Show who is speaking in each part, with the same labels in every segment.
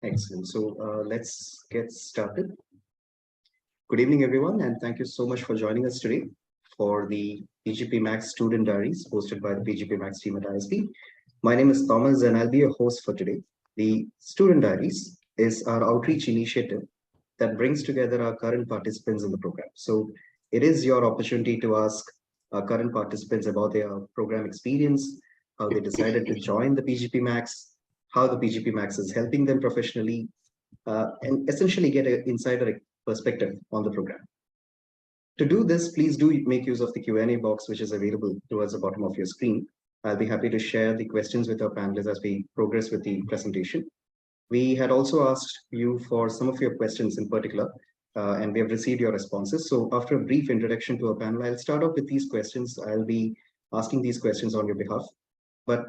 Speaker 1: Excellent. So let's get started. Good evening, everyone, and thank you so much for joining us today for the PGPMAX Student Diaries hosted by the PGPMAX team at ISB. My name is Thomas, and I'll be your host for today. The Student Diaries is our outreach initiative that brings together our current participants in the program. So it is your opportunity to ask our current participants about their program experience, how they decided to join the PGPMAX, how the PGPMAX is helping them professionally, and essentially get an insider perspective on the program. To do this, please do make use of the Q&A box, which is available towards the bottom of your screen. I'll be happy to share the questions with our panelists as we progress with the presentation. We had also asked you for some of your questions in particular, and we have received your responses. So after a brief introduction to our panel, I'll start off with these questions. I'll be asking these questions on your behalf. But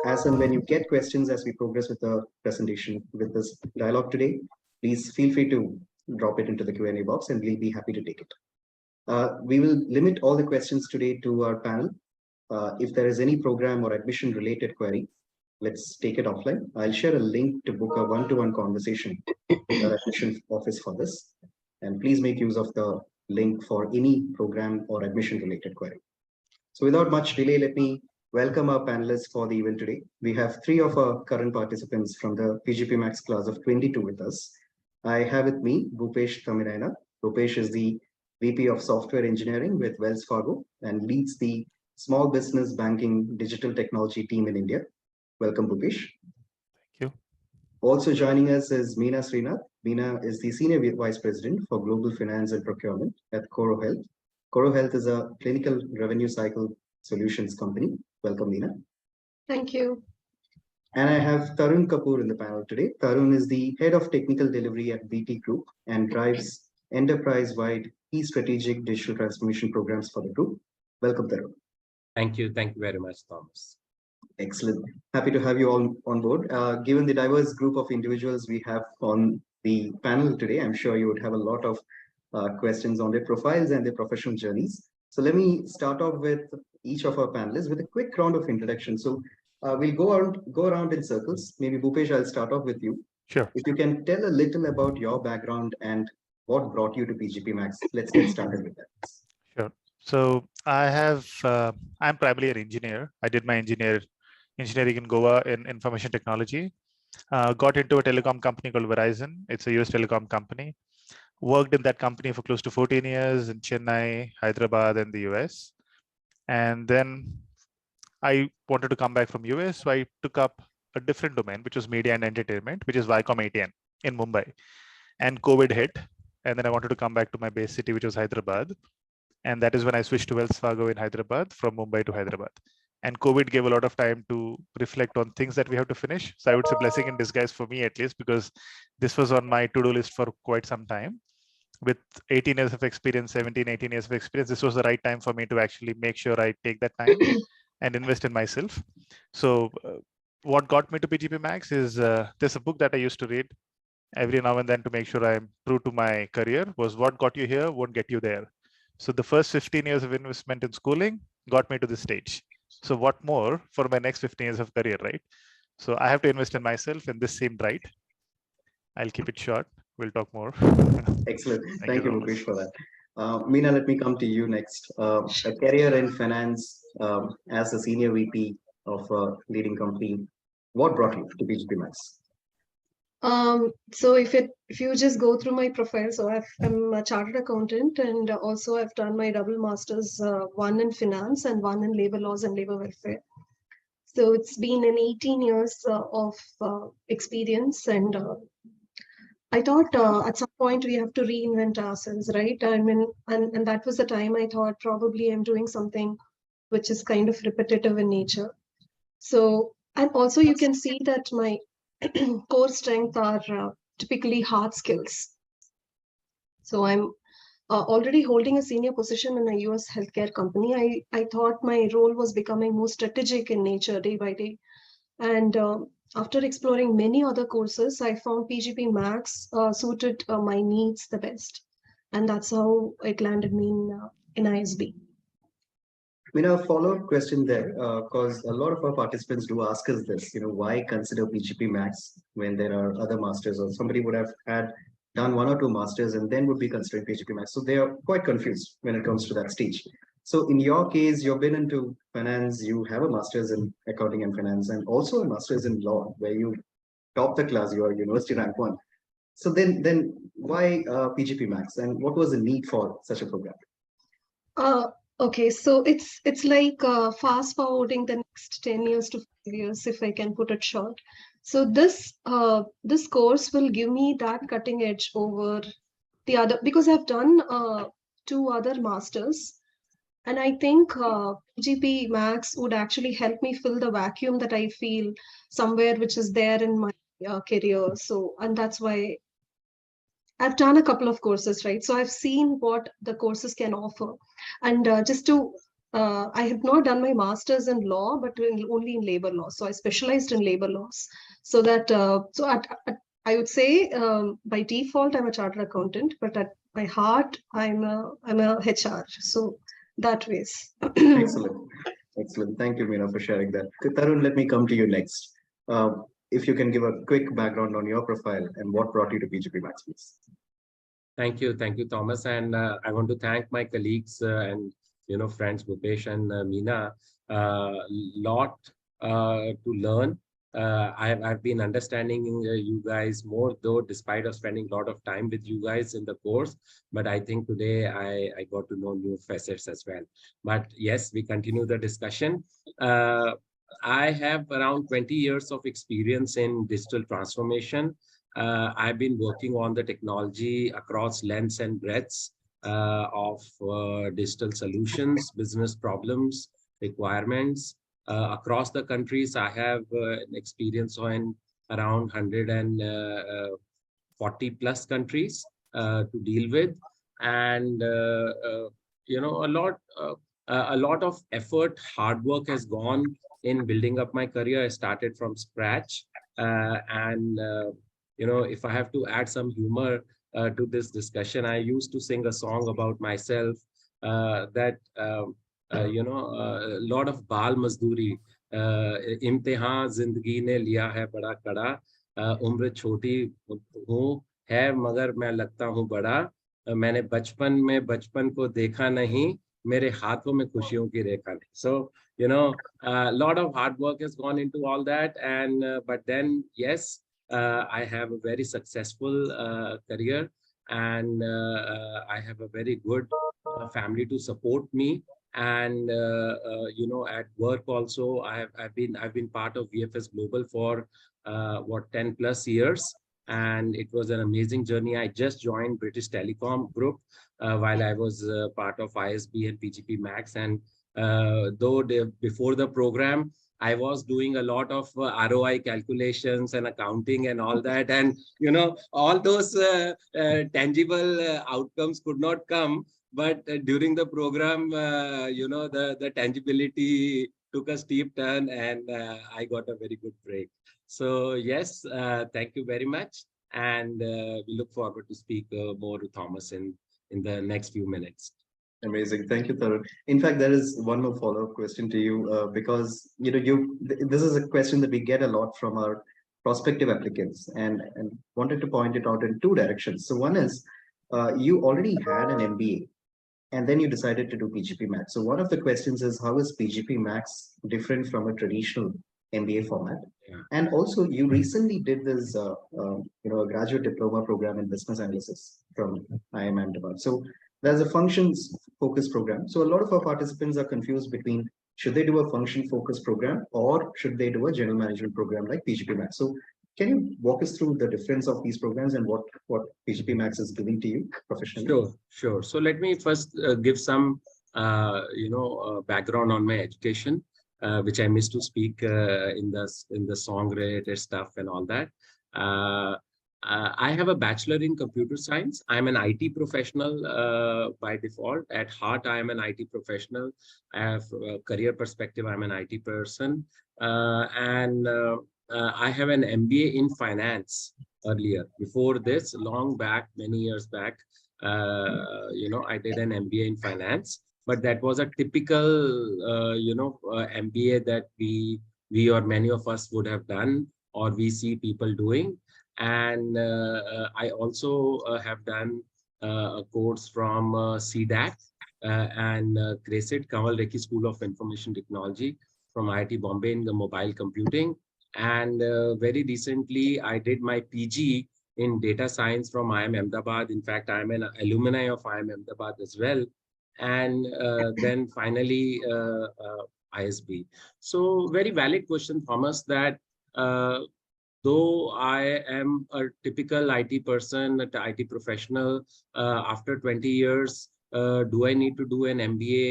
Speaker 1: as and when you get questions as we progress with the presentation, with this dialogue today, please feel free to drop it into the Q&A box and we'll be happy to take it. We will limit all the questions today to our panel. If there is any program or admission related query, let's take it offline. I'll share a link to book a one-to-one conversation with our admission office for this. And please make use of the link for any program or admission related query. So without much delay, let me welcome our panelists for the event today. We have three of our current participants from the PGPMAX class of 22 with us. I have with me Bhupesh Thamiraina. Bhupesh is the VP of Software Engineering with Wells Fargo and leads the Small Business Banking Digital Technology team in India. Welcome, Bhupesh.
Speaker 2: Thank you.
Speaker 1: Also joining us is Meena Srinath. Meena is the Senior Vice President for Global Finance and Procurement at Coro Health. Coro Health is a clinical revenue cycle solutions company. Welcome, Meena.
Speaker 3: Thank you.
Speaker 1: And I have Tarun Kapoor in the panel today. Tarun is the Head of Technical Delivery at BT Group and drives enterprise-wide key strategic digital transformation programs for the group. Welcome, Tarun.
Speaker 4: Thank you. Thank you very much, Thomas.
Speaker 1: Excellent. Happy to have you all on board. Given the diverse group of individuals we have on the panel today, I'm sure you would have a lot of questions on their profiles and their professional journeys. So let me start off with each of our panelists with a quick round of introduction. So we'll go around in circles. Maybe Bhupesh, I'll start off with you.
Speaker 2: Sure.
Speaker 1: If you can tell a little about your background and what brought you to PGPMAX, let's get started with that.
Speaker 2: Sure. So I'm primarily an engineer. I did my engineering in Goa in information technology. Got into a telecom company called Verizon. It's a US telecom company. Worked in that company for close to 14 years in Chennai, Hyderabad, and the US. And then I wanted to come back from US, so I took up a different domain, which was media and entertainment, which is Viacom ATN in Mumbai. And COVID hit, and then I wanted to come back to my base city, which was Hyderabad. And that is when I switched to Wells Fargo in Hyderabad from Mumbai to Hyderabad. And COVID gave a lot of time to reflect on things that we have to finish. So I would say blessing in disguise for me, at least, because this was on my to-do list for quite some time. With 18 years of experience, 17, 18 years of experience, this was the right time for me to actually make sure I take that time and invest in myself. So what got me to PGPMAX is there's a book that I used to read every now and then to make sure I'm true to my career, was what got you here won't get you there. So the first 15 years of investment in schooling got me to this stage. So what more for my next 15 years of career, right? So I have to invest in myself, and this seemed right. I'll keep it short. We'll talk more.
Speaker 1: Excellent. Thank you, Bhupesh, for that. Meena, let me come to you next. A career in finance as a senior VP of a leading company. What brought you to PGPMAX?
Speaker 3: So if you just go through my profile, so I'm a chartered accountant, and also I've done my double masters, one in finance and one in labor laws and labor welfare. So it's been an 18 years of experience, and I thought at some point we have to reinvent ourselves, right? I mean, and that was the time I thought probably I'm doing something which is kind of repetitive in nature. So, and also you can see that my core strengths are typically hard skills. So I'm already holding a senior position in a US healthcare company. I thought my role was becoming more strategic in nature day by day. And after exploring many other courses, I found PGPMAX suited my needs the best. And that's how it landed me in ISB.
Speaker 1: A follow-up question there, because a lot of our participants do ask us this, why consider PGP Max when there are other masters, or somebody would have had done one or two masters and then would be considering PGP Max. So they are quite confused when it comes to that stage. So in your case, you've been into finance, you have a master's in accounting and finance, and also a master's in law, where you top the class, you are university rank one. So then why PGP Max, and what was the need for such a program?
Speaker 3: Okay, so it's like fast forwarding the next 10 years to 5 years, if I can put it short. So this course will give me that cutting edge over the other, because I've done 2 other masters, and I think PGP Max would actually help me fill the vacuum that I feel somewhere which is there in my career. So, and that's why I've done a couple of courses, right? So I've seen what the courses can offer. And I have not done my master's in law, but only in labor law. So I specialized in labor laws. So that, I would say by default, I'm a chartered accountant, but at my heart, I'm a HR. So that ways.
Speaker 1: Excellent. Excellent. Thank you, Meena, for sharing that. Tarun, let me come to you next. If you can give a quick background on your profile and what brought you to PGP Max, please.
Speaker 4: Thank you, Thomas. And I want to thank my colleagues and friends Bhupesh and Meena. Lot to learn. I've been understanding you guys more, though, despite of spending a lot of time with you guys in the course. But I think today I got to know new facets as well. But yes, we continue the discussion. I have around 20 years of experience in digital transformation. I've been working on the technology across lengths and breadths of digital solutions, business problems, requirements. Across the countries, I have an experience on around 140 plus countries to deal with. And, a lot of effort, hard work has gone in building up my career. I started from scratch. If I have to add some humor to this discussion, I used to sing a song about myself that, a lot of baal mazduri, imtihan zindagi ne liya hai bada kada, umr choti hu hai magar main lagta hu bada, मैंने बचपन में बचपन को देखा नहीं, मेरे हाथों में खुशियों की रेखा नहीं. So, a lot of hard work has gone into all that. And but then, yes, I have a very successful career, and I have a very good family to support me. And at work also, I've been part of VFS Global for 10 plus years, and it was an amazing journey. I just joined British Telecom Group while I was part of ISB and PGPMAX, and before the program, I was doing a lot of ROI calculations and accounting and all that. And, all those tangible outcomes could not come. But during the program, the tangibility took a steep turn, and I got a very good break. So, yes, thank you very much. And we look forward to speak more to Thomas in the next few minutes.
Speaker 1: Amazing. Thank you, Tarun. In fact, there is one more follow-up question to you because this is a question that we get a lot from our prospective applicants, and wanted to point it out in two directions. So one is you already had an MBA, and then you decided to do PGP Max. So one of the questions is, how is PGP Max different from a traditional MBA format?
Speaker 4: Yeah.
Speaker 1: And also, you recently did this, a graduate diploma program in business analysis from IIM Ahmedabad. So there's a functions focused program. So a lot of our participants are confused between should they do a function focused program or should they do a general management program like PGP Max. So can you walk us through the difference of these programs and what PGP Max is giving to you professionally?
Speaker 4: Sure. So let me first give some, background on my education, which I missed to speak in the song related stuff and all that. I have a bachelor in computer science. I'm an IT professional by default. At heart, I am an IT professional. I have a career perspective. I'm an IT person. I have an MBA in finance earlier. Before this, long back, many years back, I did an MBA in finance. but that was a typical, MBA that we or many of us would have done, or we see people doing. And I also have done a course from CDAC and CRESIT, Kamal Rekhi School of Information Technology from IIT Bombay in the mobile computing. And very recently, I did my PG in data science from IIM Ahmedabad. In fact, I'm an alumni of IIM Ahmedabad as well. And then finally, ISB. So very valid question, Thomas, that though I am a typical IT person, an IT professional, after 20 years, do I need to do an MBA?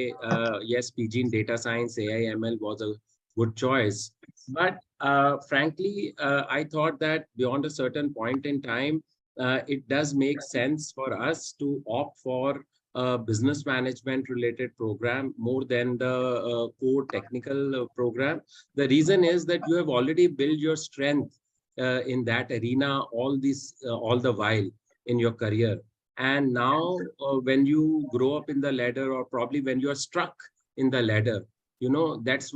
Speaker 4: Yes, PG in data science, AI, ML was a good choice. But frankly, I thought that beyond a certain point in time, it does make sense for us to opt for a business management related program more than the core technical program. The reason is that you have already built your strength in that arena all the while in your career. And now when you grow up in the ladder, or probably when you are struck in the ladder, that's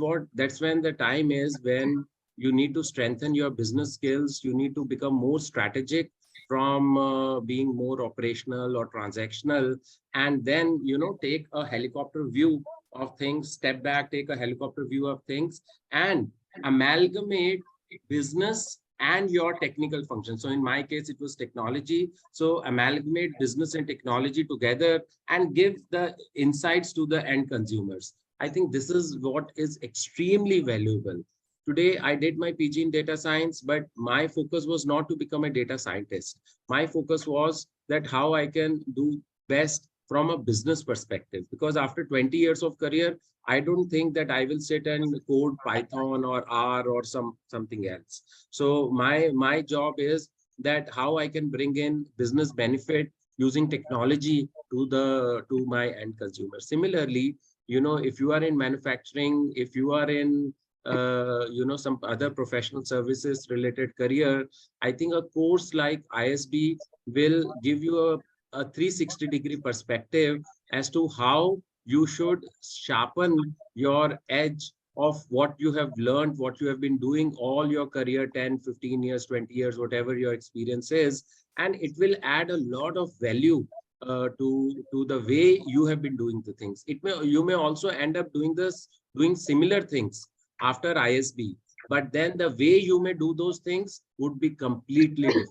Speaker 4: when the time is when you need to strengthen your business skills. You need to become more strategic from being more operational or transactional, and then take a helicopter view of things, step back, take a helicopter view of things, and amalgamate business and your technical function. So in my case, it was technology. So amalgamate business and technology together and give the insights to the end consumers. I think this is what is extremely valuable. Today, I did my PG in data science, but my focus was not to become a data scientist. My focus was that how I can do best from a business perspective, because after 20 years of career, I don't think that I will sit and code Python or R or something else. So my job is that how I can bring in business benefit using technology to my end consumer. Similarly, if you are in manufacturing, if you are in some other professional services related career, I think a course like ISB will give you a 360-degree perspective as to how you should sharpen your edge of what you have learned, what you have been doing all your career, 10, 15 years, 20 years, whatever your experience is. And it will add a lot of value to the way you have been doing the things. You may also end up doing similar things after ISB, but then the way you may do those things would be completely different.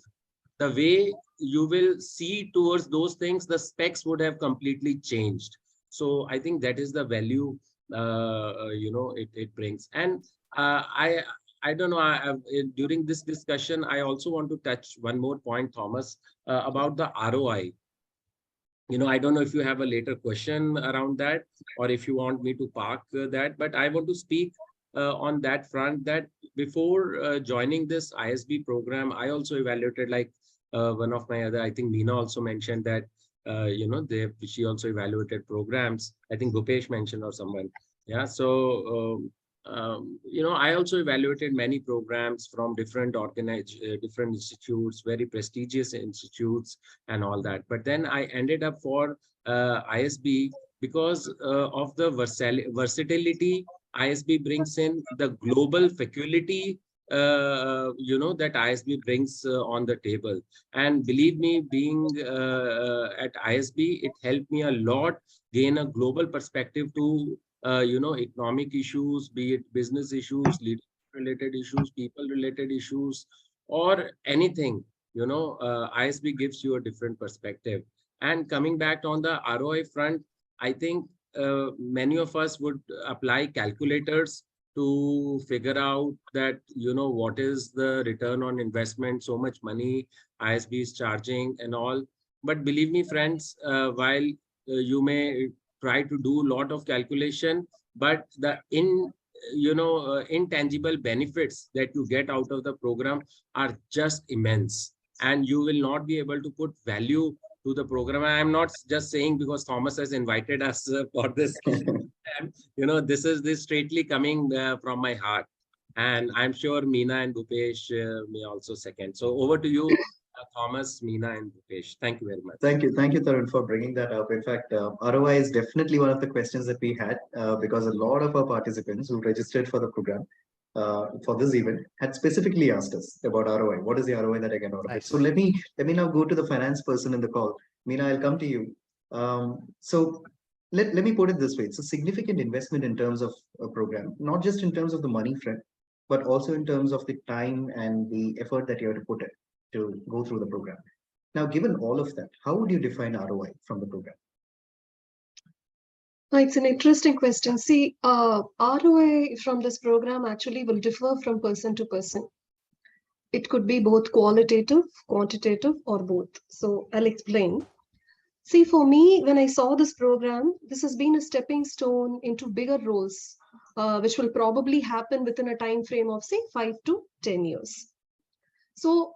Speaker 4: The way you will see towards those things, the specs would have completely changed. So I think that is the value it brings. And I don't know, during this discussion, I also want to touch one more point, Thomas, about the ROI. I don't know if you have a later question around that, or if you want me to park that, but I want to speak on that front, that before joining this ISB program, I also evaluated, like one of my other, I think Meena also mentioned that, she also evaluated programs. I think Bhupesh mentioned or someone. Yeah. So, I also evaluated many programs from different different institutes, very prestigious institutes and all that. But then I ended up for ISB because of the versatility ISB brings in, the global faculty that ISB brings on the table. And believe me, being at ISB, it helped me a lot gain a global perspective to economic issues, be it business issues, leadership related issues, people related issues, or anything. ISB gives you a different perspective. And coming back on the ROI front, I think many of us would apply calculators to figure out that, what is the return on investment, so much money ISB is charging and all. But believe me, friends, while you may try to do a lot of calculation, but the intangible benefits that you get out of the program are just immense, and you will not be able to put value to the program. I am not just saying because Thomas has invited us for this. This is straightly coming from my heart, and I'm sure Meena and Bhupesh may also second. So over to you, Thomas, Meena, and Bhupesh. Thank you very much.
Speaker 1: Thank you, Tarun, for bringing that up. In fact, ROI is definitely one of the questions that we had because a lot of our participants who registered for the program for this event had specifically asked us about ROI. What is the ROI that I get out of it? So
Speaker 2: Nice.
Speaker 1: let me now go to the finance person in the call. Meena, I'll come to you. So let me put it this way: it's a significant investment in terms of a program, not just in terms of the money front, but also in terms of the time and the effort that you have to put in to go through the program. Now, given all of that, how would you define ROI from the program?
Speaker 3: It's an interesting question. See, ROI from this program actually will differ from person to person. It could be both qualitative, quantitative, or both. So I'll explain. See, for me, when I saw this program, this has been a stepping stone into bigger roles, which will probably happen within a time frame of, say, 5 to 10 years. So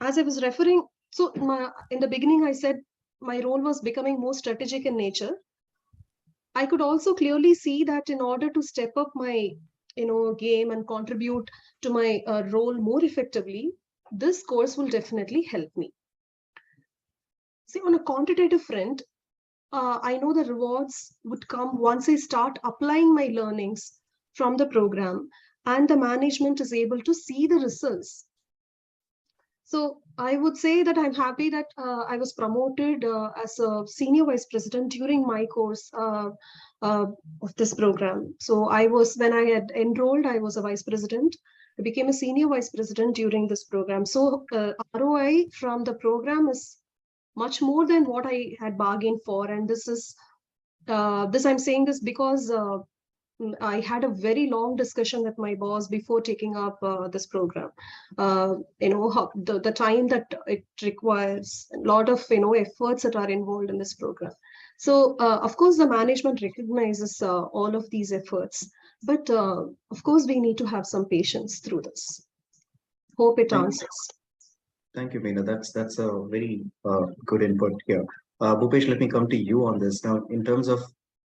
Speaker 3: as I was referring, in the beginning, I said my role was becoming more strategic in nature. I could also clearly see that in order to step up my game and contribute to my role more effectively, this course will definitely help me. See, on a quantitative front, I know the rewards would come once I start applying my learnings from the program and the management is able to see the results. So I would say that I'm happy that I was promoted as a senior vice president during my course of this program. So when I had enrolled, I was a vice president. I became a senior vice president during this program. So ROI from the program is much more than what I had bargained for. And I'm saying this because I had a very long discussion with my boss before taking up this program. The time that it requires, a lot of efforts that are involved in this program. So of course the management recognizes all of these efforts, but of course we need to have some patience through this. Hope it answers.
Speaker 1: Thank you, Meena. That's a very good input here. Bhupesh, let me come to you on this now. In terms of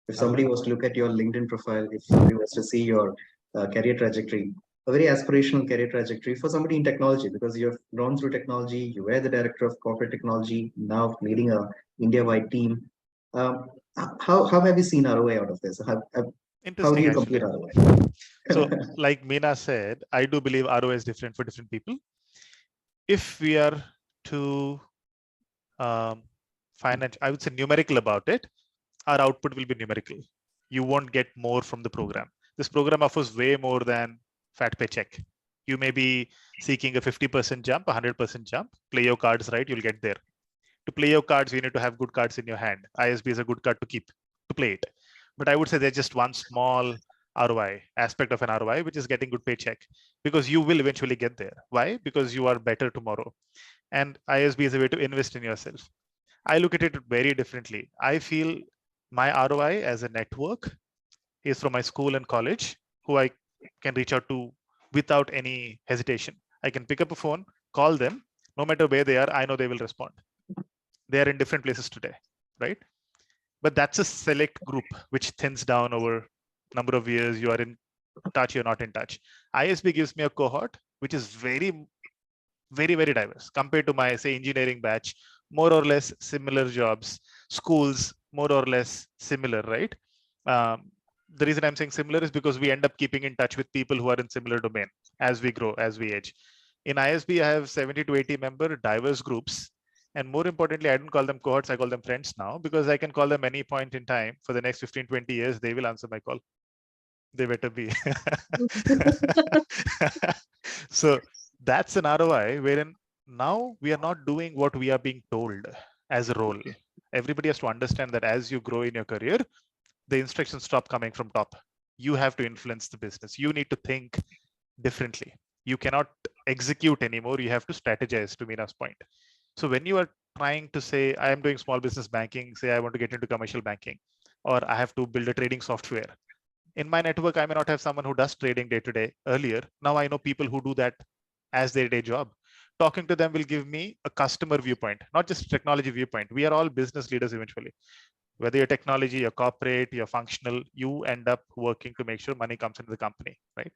Speaker 1: if somebody was to look at your LinkedIn profile, if somebody was to see your career trajectory, a very aspirational career trajectory for somebody in technology, because you've gone through technology, you were the director of corporate technology, now leading a India-wide team. How have you seen ROI out of this? How do
Speaker 2: Interesting,
Speaker 1: you
Speaker 2: actually.
Speaker 1: compute ROI?
Speaker 2: So, like Meena said, I do believe ROI is different for different people. If we are to I would say numerical about it, our output will be numerical. You won't get more from the program. This program offers way more than fat paycheck. You may be seeking a 50% jump, 100% jump. Play your cards right, you'll get there. To play your cards, you need to have good cards in your hand. ISB is a good card to keep, to play it. But I would say there's just one small ROI aspect of an ROI, which is getting good paycheck, because you will eventually get there. Why? Because you are better tomorrow. And ISB is a way to invest in yourself. I look at it very differently. I feel my ROI as a network is from my school and college, who I can reach out to without any hesitation. I can pick up a phone, call them, no matter where they are, I know they will respond. They are in different places today, right? But that's a select group which thins down over number of years. You are in touch, you're not in touch. ISB gives me a cohort which is very, very, very diverse compared to my, say, engineering batch, more or less similar jobs, schools, more or less similar, right? The reason I'm saying similar is because we end up keeping in touch with people who are in similar domain as we grow, as we age. In ISB, I have 70 to 80 member diverse groups. And more importantly, I don't call them cohorts, I call them friends now, because I can call them any point in time for the next 15, 20 years, they will answer my call. They better be. So that's an ROI wherein now we are not doing what we are being told as a role. Everybody has to understand that as you grow in your career, the instructions stop coming from top. You have to influence the business. You need to think differently. You cannot execute anymore. You have to strategize, to Meena's point. So when you are trying to say, I am doing small business banking, say I want to get into commercial banking, or I have to build a trading software. In my network, I may not have someone who does trading day to day earlier. Now I know people who do that as their day job. Talking to them will give me a customer viewpoint, not just technology viewpoint. We are all business leaders eventually. Whether you're technology, you're corporate, you're functional, you end up working to make sure money comes into the company, right?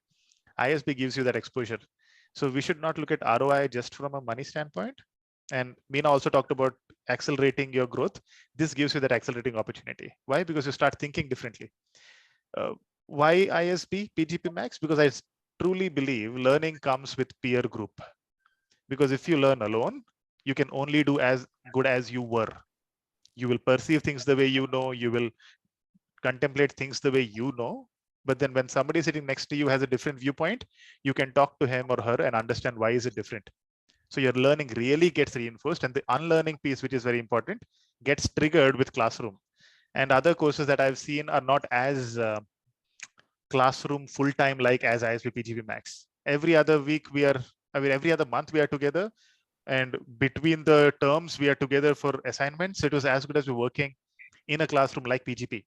Speaker 2: ISB gives you that exposure. So we should not look at ROI just from a money standpoint. And Meena also talked about accelerating your growth. This gives you that accelerating opportunity. Why? Because you start thinking differently. Why ISB, PGPMAX? Because I truly believe learning comes with peer group. Because if you learn alone, you can only do as good as you were. You will perceive things the way you know, you will contemplate things the way you know. But then when somebody sitting next to you has a different viewpoint, you can talk to him or her and understand why is it different. So your learning really gets reinforced, and the unlearning piece, which is very important, gets triggered with classroom. And other courses that I've seen are not as classroom full-time like as ISB PGPMAX. Every other week every other month we are together, and between the terms we are together for assignments. It was as good as we're working in a classroom like PGP.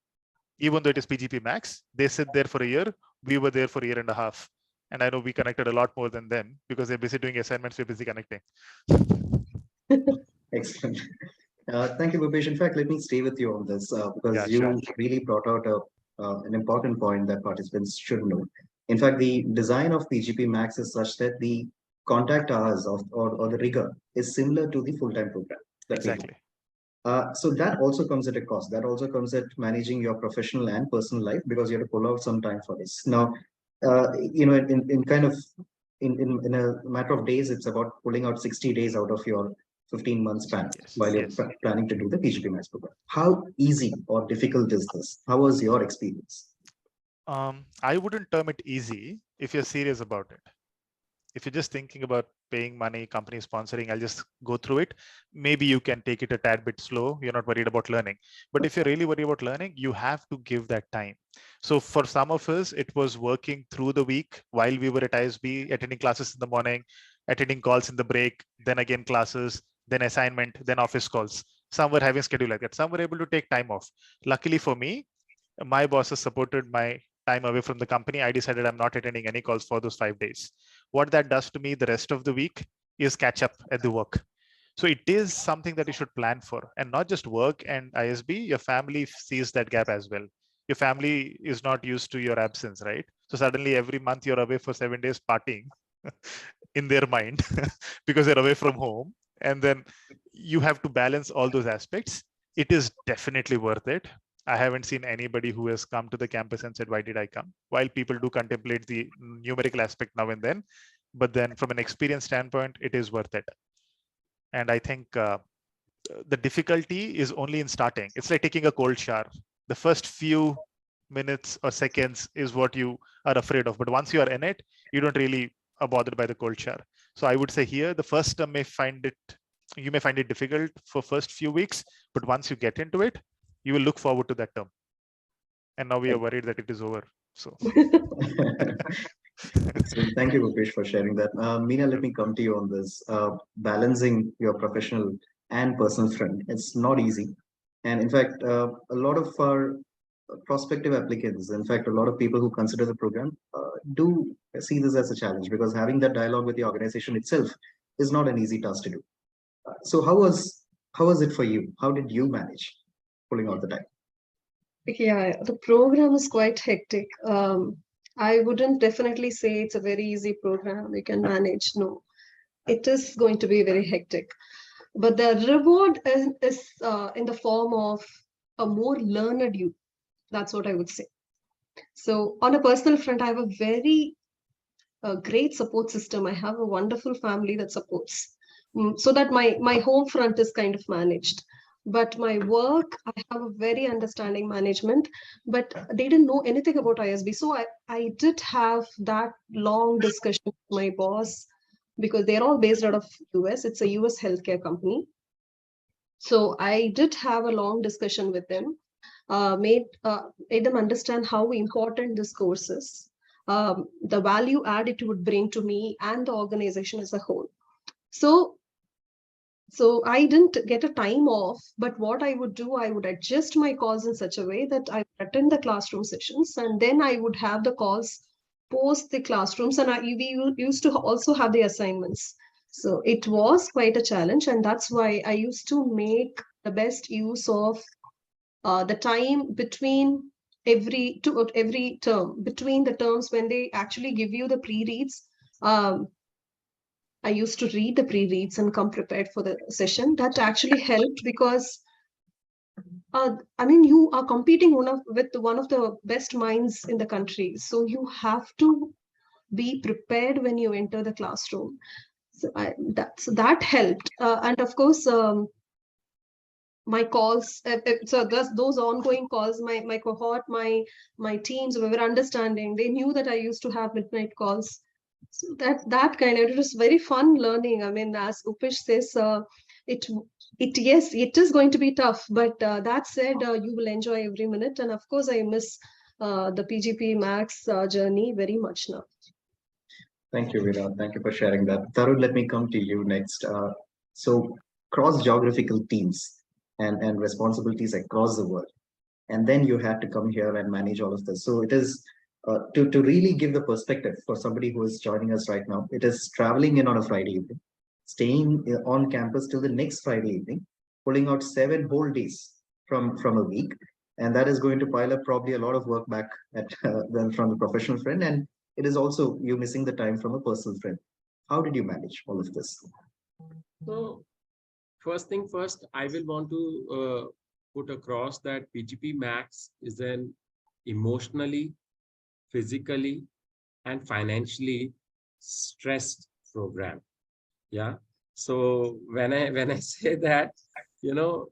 Speaker 2: Even though it is PGPMAX, they sit there for a year. We were there for a year and a half. And I know we connected a lot more than them because they're busy doing assignments, we're busy connecting.
Speaker 1: Excellent. Thank you, Bhupesh. In fact, let me stay with you on this because
Speaker 2: Yeah,
Speaker 1: you
Speaker 2: sure.
Speaker 1: really brought out an important point that participants should know. In fact, the design of PGPMAX is such that the contact hours or the rigor is similar to the full-time program that we have.
Speaker 2: Exactly.
Speaker 1: So that also comes at a cost. That also comes at managing your professional and personal life because you have to pull out some time for this. Now, in a matter of days, it's about pulling out 60 days out of your 15 months span while you're planning to do the PGPMAX program. How easy or difficult is this? How was your experience?
Speaker 2: I wouldn't term it easy if you're serious about it. If you're just thinking about paying money, company sponsoring, I'll just go through it. Maybe you can take it a tad bit slow. You're not worried about learning. But if you're really worried about learning, you have to give that time. So for some of us, it was working through the week while we were at ISB, attending classes in the morning, attending calls in the break, then again classes, then assignment, then office calls. Some were having schedule like that. Some were able to take time off. Luckily for me, my bosses supported my time away from the company. I decided I'm not attending any calls for those 5 days. What that does to me the rest of the week is catch up at the work. So it is something that you should plan for, and not just work and ISB. Your family sees that gap as well. Your family is not used to your absence, right? So suddenly every month you're away for 7 days partying in their mind because you're away from home, and then you have to balance all those aspects. It is definitely worth it. I haven't seen anybody who has come to the campus and said, why did I come? While people do contemplate the numerical aspect now and then, but then from an experience standpoint, it is worth it. And I think the difficulty is only in starting. It's like taking a cold shower. The first few minutes or seconds is what you are afraid of. But once you are in it, you don't really are bothered by the cold shower. So I would say here, the first term you may find it difficult for first few weeks, but once you get into it, you will look forward to that term. And now we are worried that it is over. So
Speaker 1: thank you, Bhupesh, for sharing that. Meena, let me come to you on this. Balancing your professional and personal front, it's not easy. And in fact, a lot of our prospective applicants, in fact, a lot of people who consider the program do see this as a challenge because having that dialogue with the organization itself is not an easy task to do. So how was it for you? How did you manage pulling out the time?
Speaker 3: Yeah, the program is quite hectic. I wouldn't definitely say it's a very easy program you can manage. No, it is going to be very hectic. But the reward is in the form of a more learned you. That's what I would say. So on a personal front, I have a very great support system. I have a wonderful family that supports. So that my home front is kind of managed. But my work, I have a very understanding management, but they didn't know anything about ISB. So I did have that long discussion with my boss because they're all based out of US. It's a US healthcare company. So I did have a long discussion with them, made them understand how important this course is, the value add it would bring to me and the organization as a whole. So I didn't get a time off, but what I would do, I would adjust my calls in such a way that I would attend the classroom sessions, and then I would have the calls post the classrooms, and we used to also have the assignments. So it was quite a challenge, and that's why I used to make the best use of the time between every term, between the terms when they actually give you the pre-reads. I used to read the pre-reads and come prepared for the session. That actually helped because I mean, you are competing with one of the best minds in the country. So you have to be prepared when you enter the classroom. So that helped. And of course, my calls, those ongoing calls, my cohort, my teams, we were understanding. They knew that I used to have midnight calls. So that kind of, it was very fun learning. I mean, as Upish says, it yes, it is going to be tough, but that said, you will enjoy every minute. And of course, I miss the PGP Max journey very much now.
Speaker 1: Thank you, Virat. Thank you for sharing that. Tarun, let me come to you next. So cross-geographical teams and responsibilities across the world. And then you have to come here and manage all of this. So it is to really give the perspective for somebody who is joining us right now, it is traveling in on a Friday evening, staying on campus till the next Friday evening, pulling out 7 whole days from a week. And that is going to pile up probably a lot of work back at then from the professional friend. And it is also you missing the time from a personal friend. How did you manage all of this?
Speaker 4: So first thing first, I will want to put across that PGP Max is an emotionally, physically, and financially stressed program. Yeah. So when I say that,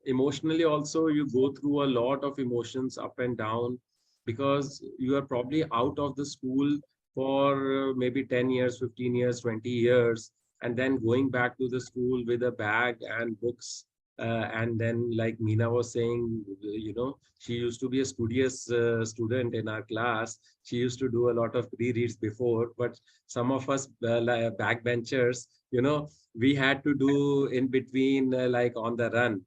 Speaker 4: emotionally also you go through a lot of emotions up and down, because you are probably out of the school for maybe 10 years, 15 years, 20 years, and then going back to the school with a bag and books. And then, like Meena was saying, she used to be a studious student in our class. She used to do a lot of pre-reads before, but some of us like backbenchers, we had to do in between, like on the run.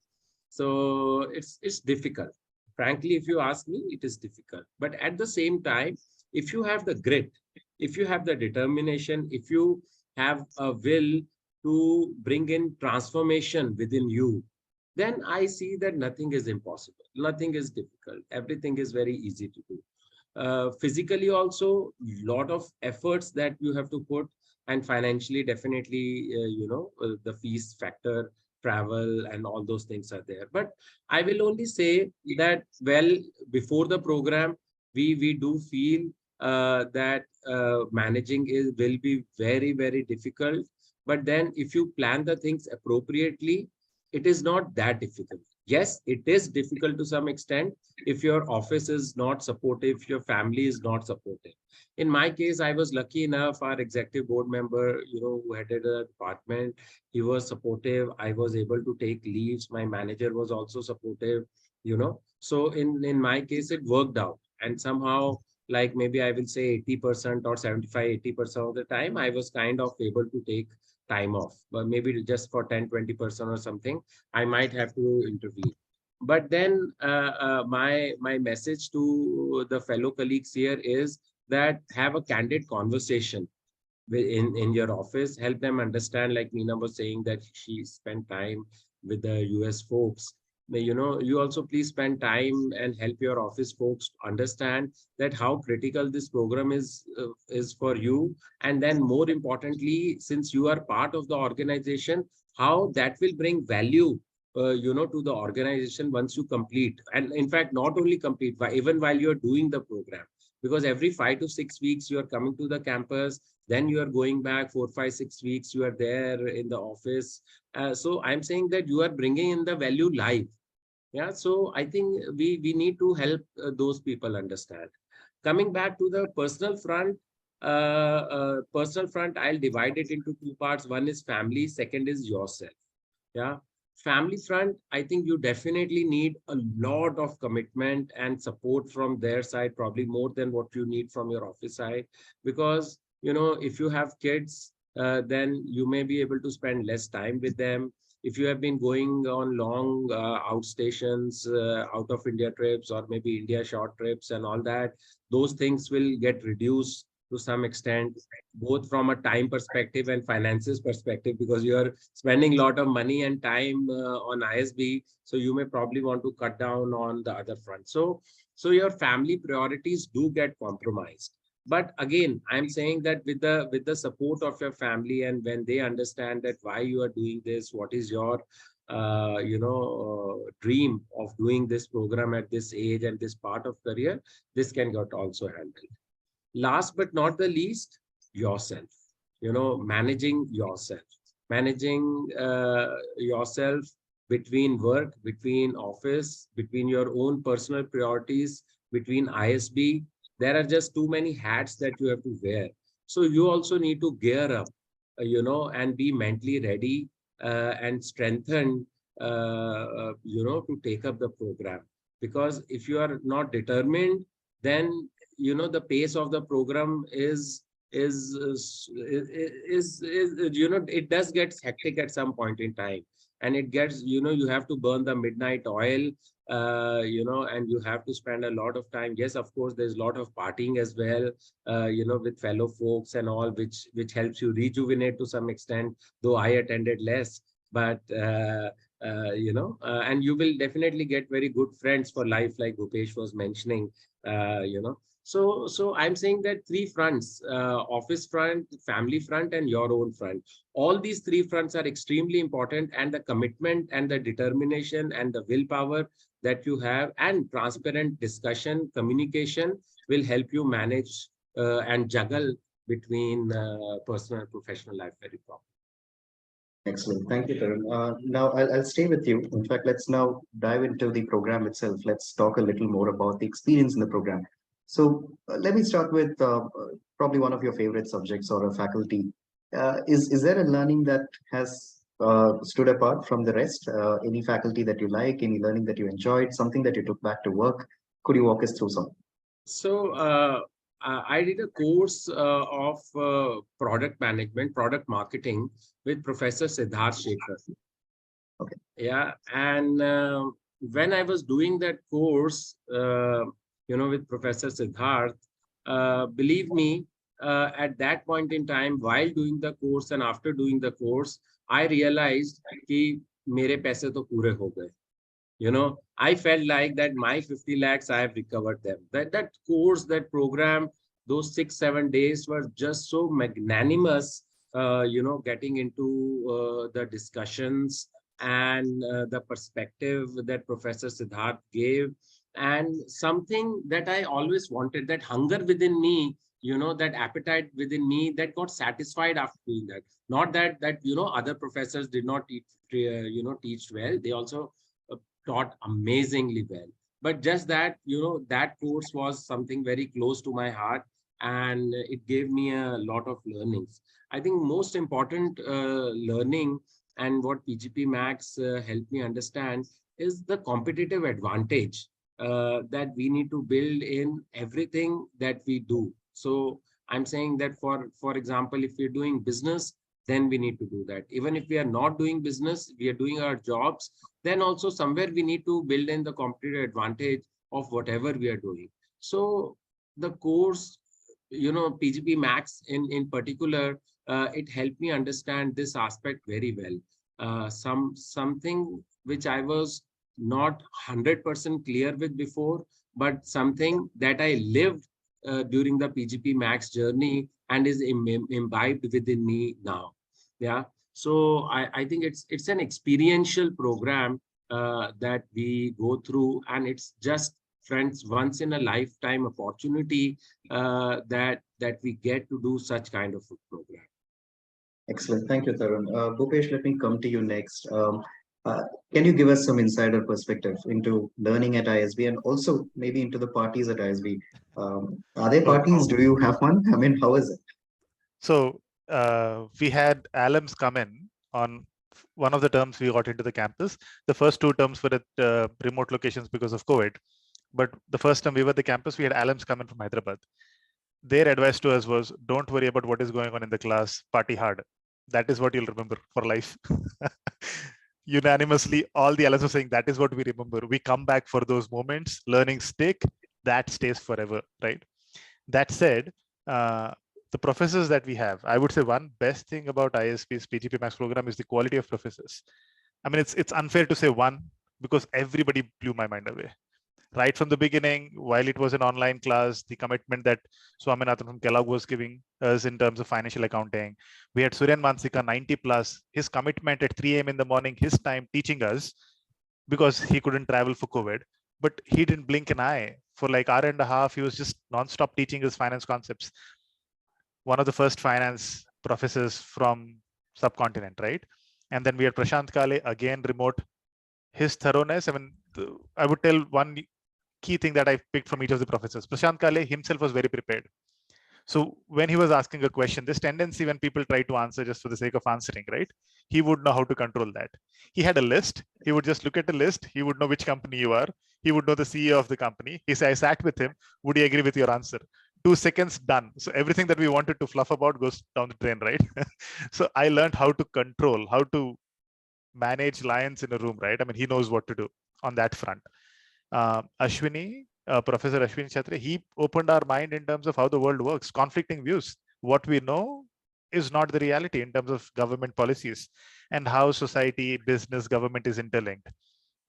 Speaker 4: So it's difficult. Frankly, if you ask me, it is difficult. But at the same time, if you have the grit, if you have the determination, if you have a will to bring in transformation within you, then I see that nothing is impossible. Nothing is difficult. Everything is very easy to do. Physically also, lot of efforts that you have to put, and financially, definitely, the fees factor, travel, and all those things are there. But I will only say that, well, before the program, we do feel that managing will be very, very difficult. But then if you plan the things appropriately, it is not that difficult. Yes, it is difficult to some extent if your office is not supportive, if your family is not supportive. In my case, I was lucky enough, our executive board member, who headed a department, he was supportive. I was able to take leaves. My manager was also supportive, So in my case, it worked out. And somehow, like maybe I will say 80% or 75, 80% of the time, I was kind of able to take time off, but maybe just for 10, 20% or something, I might have to intervene. But then my message to the fellow colleagues here is that have a candid conversation in your office, help them understand, like Meena was saying that she spent time with the US folks. You also please spend time and help your office folks understand that how critical this program is for you. And then more importantly, since you are part of the organization, how that will bring value to the organization once you complete. And in fact, not only complete, but even while you're doing the program, because every 5 to 6 weeks you are coming to the campus, then you are going back 4, 5, 6 weeks, you are there in the office. So I'm saying that you are bringing in the value live. Yeah, so I think we need to help those people understand. Coming back to the personal front, I'll divide it into 2 parts. One is family, second is yourself. Yeah. Family front, I think you definitely need a lot of commitment and support from their side, probably more than what you need from your office side. Because, if you have kids, then you may be able to spend less time with them. If you have been going on long outstations, out of India trips, or maybe India short trips and all that, those things will get reduced to some extent, both from a time perspective and finances perspective, because you are spending a lot of money and time on ISB. So you may probably want to cut down on the other front. So your family priorities do get compromised. But again, I'm saying that with the support of your family, and when they understand that why you are doing this, what is your dream of doing this program at this age and this part of career, this can get also handled. Last but not the least, yourself. Managing yourself, managing yourself between work, between office, between your own personal priorities, between ISB. There are just too many hats that you have to wear. So you also need to gear up, and be mentally ready and strengthened, to take up the program. Because if you are not determined, then the pace of the program is it does get hectic at some point in time, and it gets, you have to burn the midnight oil, and you have to spend a lot of time. Yes, of course, there's a lot of partying as well, with fellow folks and all, which helps you rejuvenate to some extent, though I attended less. But and you will definitely get very good friends for life, like Bhupesh was mentioning. So I'm saying that three fronts: office front, family front, and your own front. All these three fronts are extremely important, and the commitment and the determination and the willpower that you have, and transparent discussion, communication, will help you manage and juggle between personal and professional life very properly.
Speaker 1: Excellent. Thank you, Tarun. Now, I'll stay with you. In fact, let's now dive into the program itself. Let's talk a little more about the experience in the program. So let me start with probably one of your favorite subjects or a faculty. Is there a learning that has stood apart from the rest? Any faculty that you like, any learning that you enjoyed, something that you took back to work? Could you walk us through some?
Speaker 4: So I did a course of product management, product marketing with Professor Siddharth Shekhar.
Speaker 1: Okay.
Speaker 4: Yeah, and when I was doing that course, with Professor Siddharth, believe me, at that point in time, while doing the course and after doing the course, I realized कि मेरे पैसे तो पूरे हो गए. I felt like that my 50 lakhs, I have recovered them. That course, that program, those 6-7 days were just so magnanimous, getting into the discussions and the perspective that Professor Siddharth gave, and something that I always wanted, that hunger within me, that appetite within me, that got satisfied after doing that. Not that other professors did not teach well. They also taught amazingly well, but just that, that course was something very close to my heart, and it gave me a lot of learnings. I think most important learning, and what PGPMAX helped me understand, is the competitive advantage that we need to build in everything that we do. So I'm saying that, for example, if we're doing business, then we need to do that. Even if we are not doing business, we are doing our jobs, then also somewhere we need to build in the competitive advantage of whatever we are doing. So the course, PGPMAX in particular, it helped me understand this aspect very well. Something which I was not 100% clear with before, but something that I lived during the PGPMAX journey and is imbibed within me now. Yeah. So I think it's an experiential program that we go through, and it's just, friends, once in a lifetime opportunity that we get to do such kind of a program.
Speaker 1: Excellent. Thank you, Tarun. Bhupesh, let me come to you next. Can you give us some insider perspective into learning at ISB and also maybe into the parties at ISB? Are there parties? Do you have one? I mean, how is it?
Speaker 2: So we had alums come in on one of the terms we got into the campus. The first 2 terms were at remote locations because of COVID. But the first time we were at the campus, we had alums come in from Hyderabad. Their advice to us was, don't worry about what is going on in the class, party hard. That is what you'll remember for life. Unanimously, all the alums were saying that is what we remember. We come back for those moments, learning stick, that stays forever, right? That said, the professors that we have, I would say one best thing about ISB's PGPMAX program is the quality of professors. I mean, it's unfair to say one, because everybody blew my mind away. right from the beginning, while it was an online class, the commitment that Swaminathan from Kellogg was giving us in terms of financial accounting. We had Suryan Mansika, 90 plus, his commitment at 3 a.m. in the morning, his time teaching us, because he couldn't travel for COVID, but he didn't blink an eye. For like hour and a half, he was just nonstop teaching his finance concepts. One of the first finance professors from subcontinent, right? And then we had Prashant Kale, again, remote. His thoroughness, I mean, I would tell one key thing that I picked from each of the professors. Prashant Kale himself was very prepared. So when he was asking a question, this tendency when people try to answer just for the sake of answering, right? He would know how to control that. He had a list. He would just look at the list. He would know which company you are. He would know the CEO of the company. He said, I sat with him. Would he agree with your answer? 2 seconds, done. So everything that we wanted to fluff about goes down the drain, right? So I learned how to control, how to manage lions in a room, right? I mean, he knows what to do on that front. Ashwini, Professor Ashwini Chhatri, he opened our mind in terms of how the world works, conflicting views. What we know is not the reality in terms of government policies and how society, business, government is interlinked.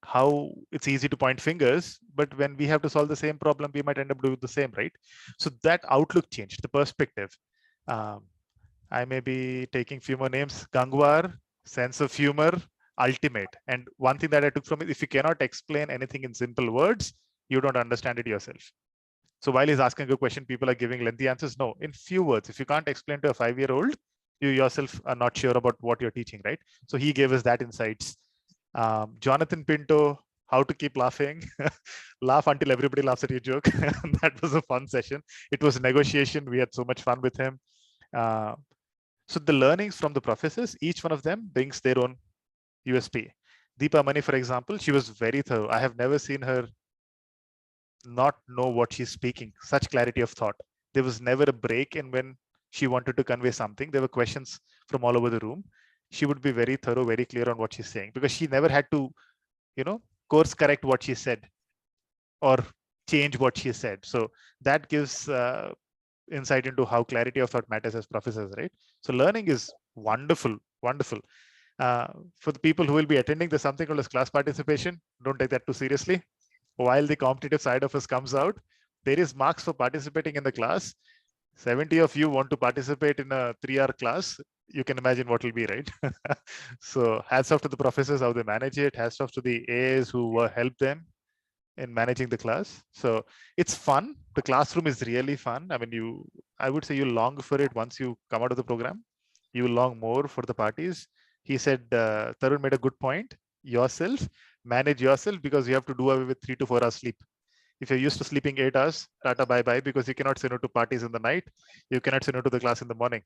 Speaker 2: How it's easy to point fingers, but when we have to solve the same problem, we might end up doing the same, right? So that outlook changed, the perspective. I may be taking few more names. Gangwar, sense of humor, ultimate. And one thing that I took from it, if you cannot explain anything in simple words, you don't understand it yourself. So while he's asking a question, people are giving lengthy answers. No, in few words, if you can't explain to a 5-year-old, you yourself are not sure about what you're teaching, right? So he gave us that insights. Jonathan Pinto, how to keep laughing. Laugh until everybody laughs at your joke. That was a fun session. It was a negotiation. We had so much fun with him. So the learnings from the professors, each one of them brings their own USP. Deepa Mani, for example, she was very thorough. I have never seen her not know what she's speaking, such clarity of thought. There was never a break in when she wanted to convey something. There were questions from all over the room. She would be very thorough, very clear on what she's saying, because she never had to, course correct what she said or change what she said. So that gives insight into how clarity of thought matters as professors, right? So learning is wonderful, wonderful. For the people who will be attending, there's something called as class participation. Don't take that too seriously. While the competitive side of us comes out, there is marks for participating in the class. 70 of you want to participate in a 3-hour class. You can imagine what will be, right? So hats off to the professors, how they manage it. Hats off to the AAs who help them in managing the class. So it's fun. The classroom is really fun. I mean, I would say you long for it once you come out of the program. You long more for the parties. He said, Tarun made a good point. Manage yourself, because you have to do away with 3 to 4 hours sleep. If you're used to sleeping 8 hours, tata bye-bye, because you cannot say no to parties in the night. You cannot say no to the class in the morning.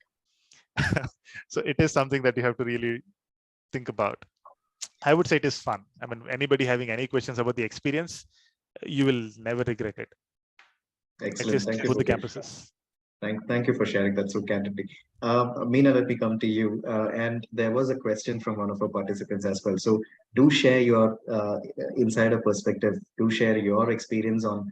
Speaker 2: So it is something that you have to really think about. I would say it is fun. I mean, anybody having any questions about the experience, you will never regret it.
Speaker 1: Excellent. Thank you
Speaker 2: for the
Speaker 1: for
Speaker 2: campuses.
Speaker 1: Thank you for sharing that so candidly. Meena, let me come to you. And there was a question from one of our participants as well. So do share your insider perspective. Do share your experience on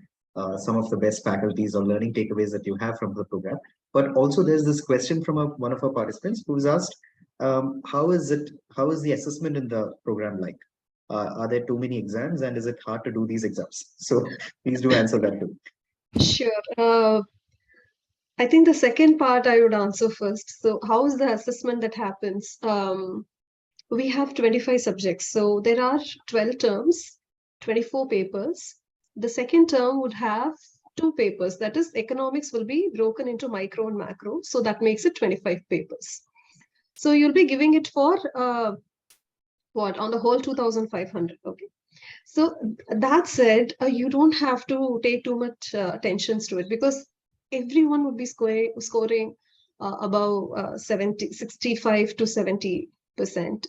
Speaker 1: some of the best faculties or learning takeaways that you have from the program. But also there's this question from one of our participants who's asked, how is the assessment in the program like? Are there too many exams, and is it hard to do these exams? So please do answer that too.
Speaker 3: Sure. I think the second part I would answer first. So how is the assessment that happens? We have 25 subjects. So there are 12 terms, 24 papers. The second term would have 2 papers. That is, economics will be broken into micro and macro. So that makes it 25 papers. So you'll be giving it for on the whole 2,500. Okay. So that said, you don't have to take too much attention to it, because everyone would be scoring above 65 to 70%.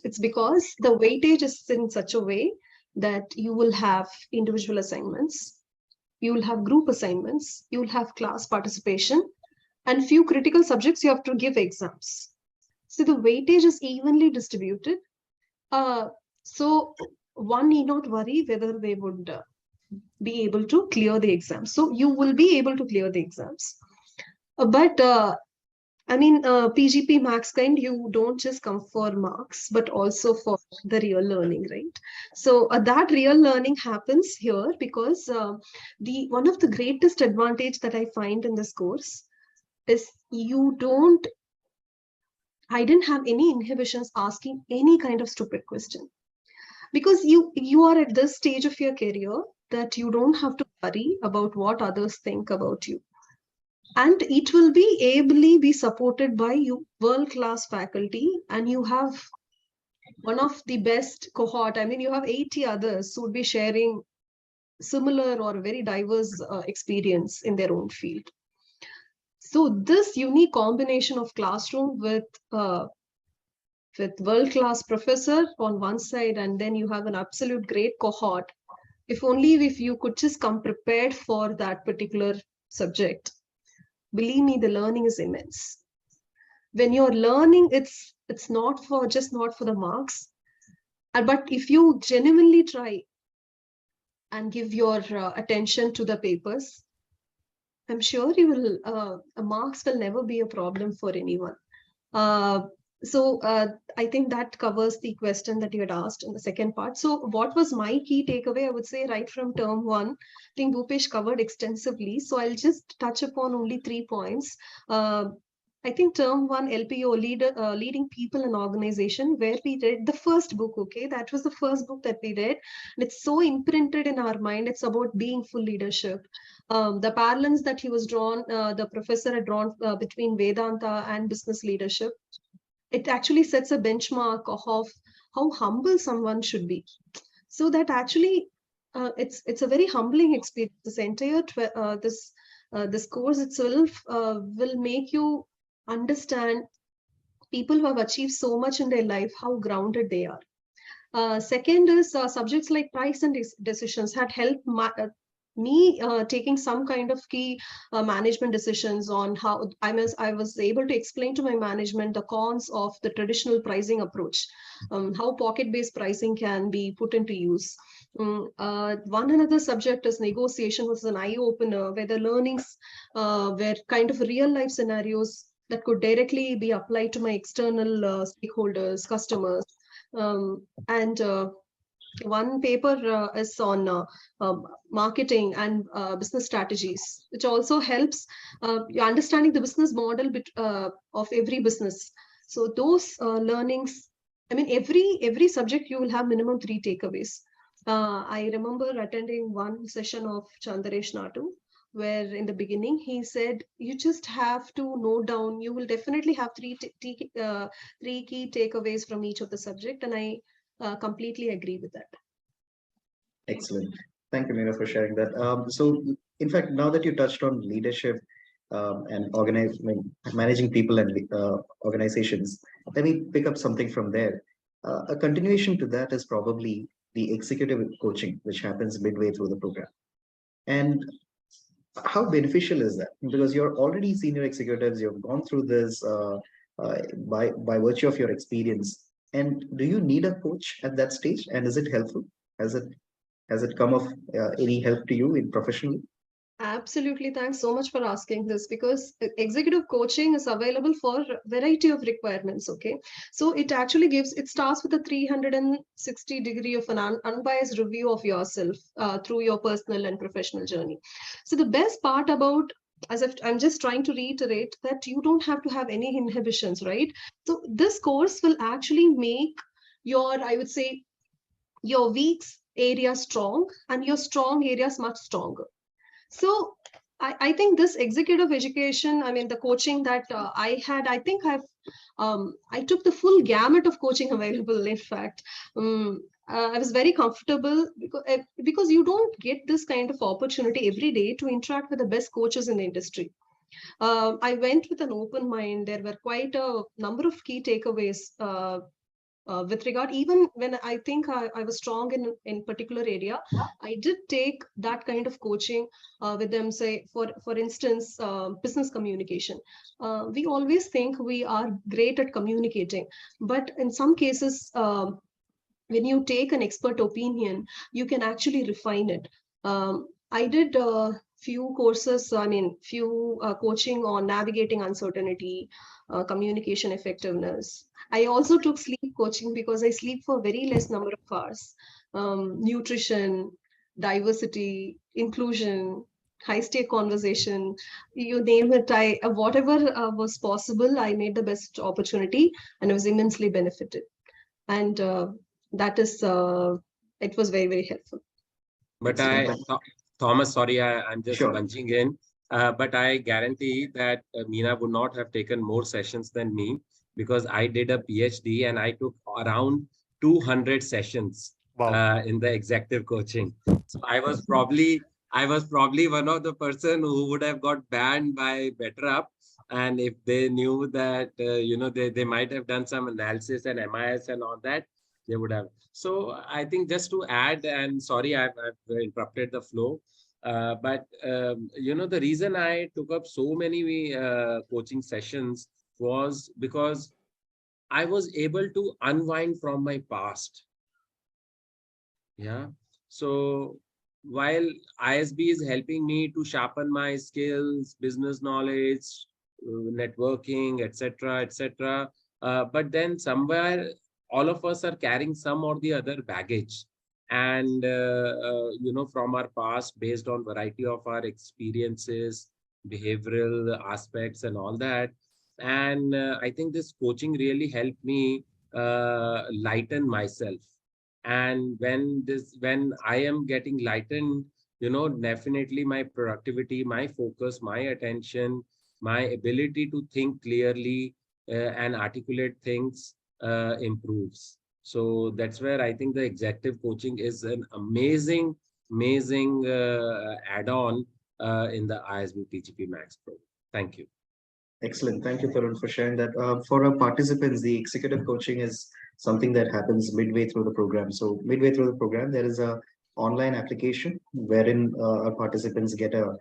Speaker 3: It's because the weightage is in such a way that you will have individual assignments, you will have group assignments, you will have class participation, and few critical subjects you have to give exams. So the weightage is evenly distributed. So one need not worry whether they would be able to clear the exam. So you will be able to clear the exams. But I mean, PGPMAX kind, you don't just come for marks, but also for the real learning, right? So that real learning happens here because the one of the greatest advantage that I find in this course is I didn't have any inhibitions asking any kind of stupid question, because you are at this stage of your career that you don't have to worry about what others think about you. And it will be ably be supported by you world-class faculty, and you have one of the best cohort. I mean, you have 80 others who would be sharing similar or very diverse experience in their own field. So this unique combination of classroom with world-class professor on one side, and then you have an absolute great cohort. If you could just come prepared for that particular subject, believe me, the learning is immense. When you're learning, it's not for the marks, but if you genuinely try and give your attention to the papers, I'm sure you will. Marks will never be a problem for anyone. So I think that covers the question that you had asked in the second part. So what was my key takeaway? I would say right from term one, I think Bhupesh covered extensively. So I'll just touch upon only 3 points. I think term one, LPO, leading people and organization, where we read the first book, okay? That was the first book that we read. And it's so imprinted in our mind. It's about being full leadership. The parallels that he was drawn, the professor had drawn between Vedanta and business leadership, it actually sets a benchmark of how humble someone should be. So that actually, it's a very humbling experience. This entire this course itself will make you understand people who have achieved so much in their life, how grounded they are. Second is subjects like price and decisions had helped me taking some kind of key management decisions on how I was able to explain to my management the cons of the traditional pricing approach, how pocket-based pricing can be put into use. One another subject is negotiation, was an eye-opener, where the learnings were kind of real-life scenarios that could directly be applied to my external stakeholders, customers, and one paper is on marketing and business strategies, which also helps understanding the business model of every business. So those learnings, I mean, every subject you will have minimum 3 takeaways. I remember attending one session of Chandaresh Natu, where in the beginning he said, you just have to note down, you will definitely have 3 key takeaways from each of the subject, and I completely agree with that.
Speaker 1: Excellent. Thank you, Meera, for sharing that. So, in fact, now that you touched on leadership and managing people and organizations, let me pick up something from there. A continuation to that is probably the executive coaching, which happens midway through the program. And how beneficial is that? Because you're already senior executives, you've gone through this by virtue of your experience. And do you need a coach at that stage? And is it helpful? Has it come of any help to you in professionally?
Speaker 3: Absolutely. Thanks so much for asking this, because executive coaching is available for a variety of requirements. Okay. So it actually it starts with a 360 degree of an unbiased review of yourself through your personal and professional journey. So the best part about, as if I'm just trying to reiterate, that you don't have to have any inhibitions, right? So this course will actually make your, I would say, your weak areas strong and your strong areas much stronger. So I think this executive education, I mean, the coaching that I had, I think I took the full gamut of coaching available. In fact, I was very comfortable because you don't get this kind of opportunity every day to interact with the best coaches in the industry. I went with an open mind. There were quite a number of key takeaways with regard, even when I think I was strong in particular area, I did take that kind of coaching with them. Say, for instance, business communication. We always think we are great at communicating, but in some cases, when you take an expert opinion, you can actually refine it. I did few courses, few coaching on navigating uncertainty, communication effectiveness. I also took sleep coaching because I sleep for very less number of hours. Nutrition, diversity, inclusion, high stake conversation, you name it. Whatever was possible, I made the best opportunity, and I was immensely benefited. And that is, it was very, very helpful.
Speaker 4: But
Speaker 1: Excellent.
Speaker 4: Thomas, sorry, I'm just
Speaker 1: Sure.
Speaker 4: bunching in. But I guarantee that Meena would not have taken more sessions than me, because I did a PhD and I took around 200 sessions
Speaker 2: Wow.
Speaker 4: in the executive coaching. So I was probably one of the person who would have got banned by Better Up. And if they knew that, they might have done some analysis and MIS and all that, they would have. So I think just to add, and sorry, I've interrupted the flow, but the reason I took up so many coaching sessions was because I was able to unwind from my past. Yeah. So while ISB is helping me to sharpen my skills, business knowledge, networking, etc., etc., but then somewhere all of us are carrying some or the other baggage, and from our past, based on variety of our experiences, behavioral aspects, and all that. And I think this coaching really helped me lighten myself. And when I am getting lightened, definitely my productivity, my focus, my attention, my ability to think clearly and articulate things improves. So that's where I think the executive coaching is an amazing add-on in the ISB PGPMAX program. Thank you.
Speaker 1: Excellent. Thank you, Tarun, for sharing that. For our participants, the executive coaching is something that happens midway through the program. So midway through the program, there is a online application wherein our participants get a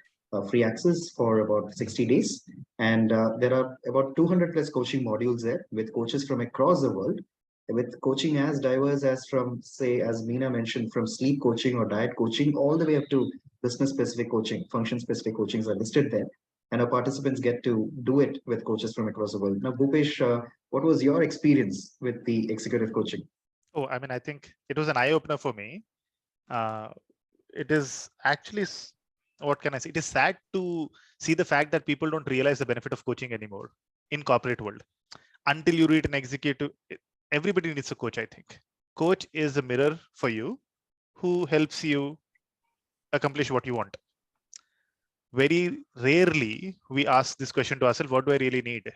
Speaker 1: free access for about 60 days. And there are about 200 plus coaching modules there with coaches from across the world, with coaching as diverse as from, say, as Meena mentioned, from sleep coaching or diet coaching, all the way up to business specific coaching, function specific coachings are listed there, and our participants get to do it with coaches from across the world. Now, Bhupesh, what was your experience with the executive coaching?
Speaker 2: Oh, I think it was an eye opener for me. It is actually, what can I say? It is sad to see the fact that people don't realize the benefit of coaching anymore in corporate world. Until you read an executive, everybody needs a coach, I think. Coach is a mirror for you who helps you accomplish what you want. Very rarely we ask this question to ourselves, what do I really need?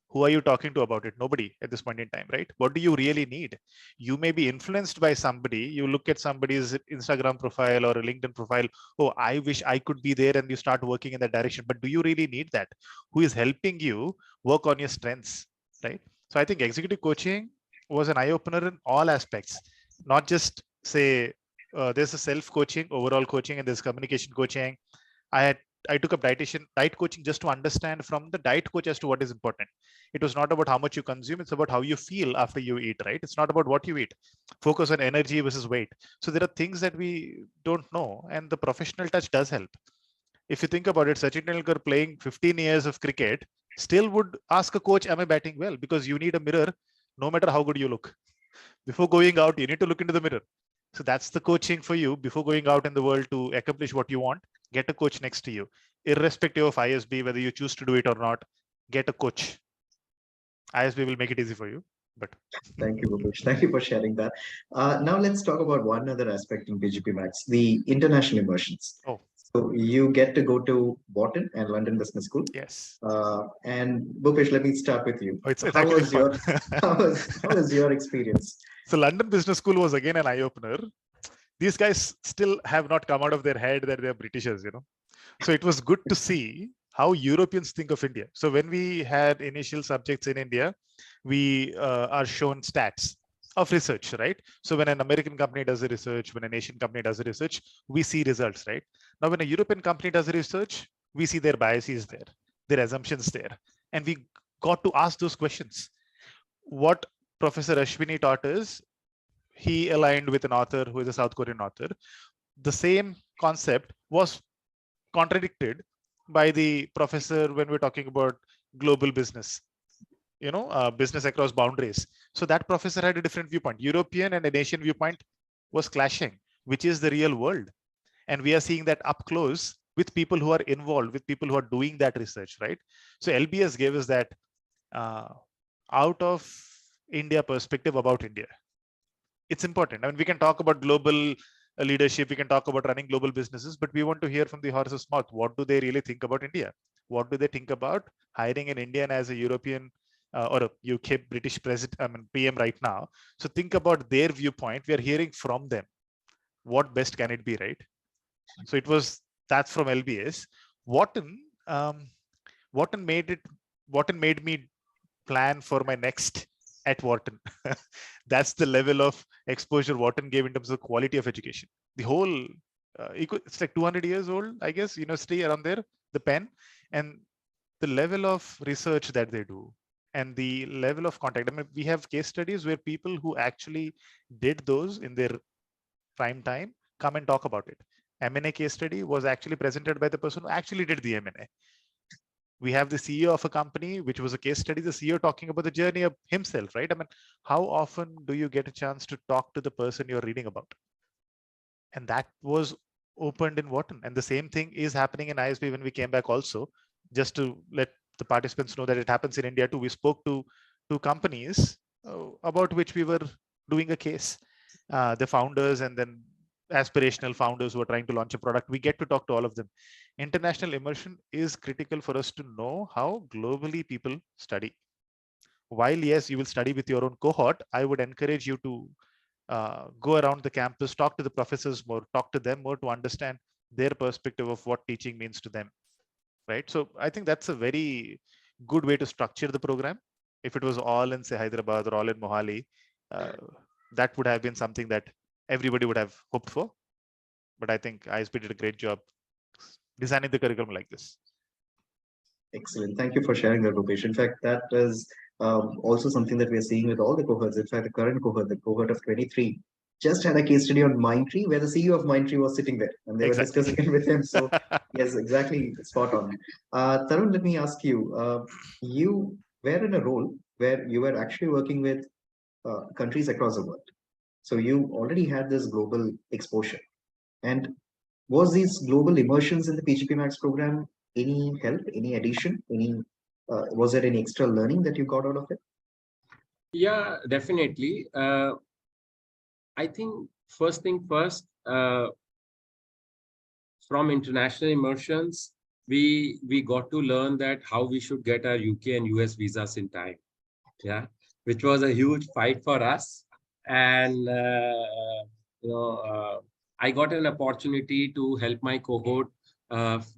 Speaker 2: Who are you talking to about it? Nobody at this point in time, right? What do you really need? You may be influenced by somebody. You look at somebody's Instagram profile or a LinkedIn profile. Oh, I wish I could be there, and you start working in that direction. But do you really need that? Who is helping you work on your strengths, right? So I think executive coaching was an eye-opener in all aspects, not just say there's a self-coaching, overall coaching, and there's communication coaching. I took up diet coaching just to understand from the diet coach as to what is important. It was not about how much you consume, it's about how you feel after you eat, right? It's not about what you eat. Focus on energy versus weight. So there are things that we don't know, and the professional touch does help. If you think about it, Sachin Tendulkar playing 15 years of cricket still would ask a coach, am I batting well? Because you need a mirror, no matter how good you look. Before going out, you need to look into the mirror. So that's the coaching for you before going out in the world to accomplish what you want. Get a coach next to you, irrespective of ISB, whether you choose to do it or not. Get a coach. ISB will make it easy for you. But
Speaker 1: thank you, Bhupesh. Thank you for sharing that. Now let's talk about one other aspect in PGPMAX, the international immersions.
Speaker 2: oh,
Speaker 1: So you get to go to Wharton and London Business School.
Speaker 2: yes.
Speaker 1: And Bhupesh, let me start with you.
Speaker 2: Oh, it's
Speaker 1: How
Speaker 2: actually
Speaker 1: was
Speaker 2: fun.
Speaker 1: how was your experience?
Speaker 2: So London Business School was again an eye opener. These guys still have not come out of their head that they're Britishers, So it was good to see how Europeans think of India. So when we had initial subjects in India, we are shown stats of research, right? So when an American company does a research, when an Asian company does a research, we see results, right? Now, when a European company does a research, we see their biases there, their assumptions there. And we got to ask those questions. What Professor Ashwini taught us, he aligned with an author who is a South Korean author. The same concept was contradicted by the professor when we're talking about global business, business across boundaries. So that professor had a different viewpoint. European and an Asian viewpoint was clashing, which is the real world. And we are seeing that up close with people who are involved, with people who are doing that research, right? So LBS gave us that out of India perspective about India. It's important. I mean, we can talk about global leadership, we can talk about running global businesses, but we want to hear from the horse's mouth. What do they really think about India? What do they think about hiring an Indian as a European or a UK British PM right now? So think about their viewpoint. We are hearing from them. What best can it be, right? So that's from LBS. Wharton made me plan for my next at Wharton. That's the level of exposure Wharton gave in terms of quality of education. The whole, it's like 200 years old, I guess, university around there, the Penn, and the level of research that they do and the level of contact. I mean, we have case studies where people who actually did those in their prime time come and talk about it. M&A case study was actually presented by the person who actually did the M&A. We have the CEO of a company, which was a case study, the CEO talking about the journey of himself, right? I mean, how often do you get a chance to talk to the person you're reading about? And that was opened in Wharton. And the same thing is happening in ISB when we came back also, just to let the participants know that it happens in India too. We spoke to two companies about which we were doing a case, the founders and then aspirational founders who are trying to launch a product. We get to talk to all of them. International immersion is critical for us to know how globally people study. While yes, you will study with your own cohort, I would encourage you to go around the campus, talk to the professors more, talk to them more to understand their perspective of what teaching means to them, right? So I think that's a very good way to structure the program. If it was all in say Hyderabad or all in Mohali, that would have been something that everybody would have hoped for. But I think ISB did a great job designing the curriculum like this.
Speaker 1: Excellent. Thank you for sharing that, Rupesh. In fact, that is also something that we are seeing with all the cohorts. In fact, the current cohort, the cohort of 23, just had a case study on Mindtree where the CEO of Mindtree was sitting there and they were discussing it with him. So yes, exactly, spot on. Tarun, let me ask you, you were in a role where you were actually working with countries across the world. So you already had this global exposure. And was these global immersions in the PGPMAX program any help, any addition, was there any extra learning that you got out of it?
Speaker 4: Yeah, definitely. I think first thing first, from international immersions, we got to learn that how we should get our UK and US visas in time. Yeah, which was a huge fight for us. And I got an opportunity to help my cohort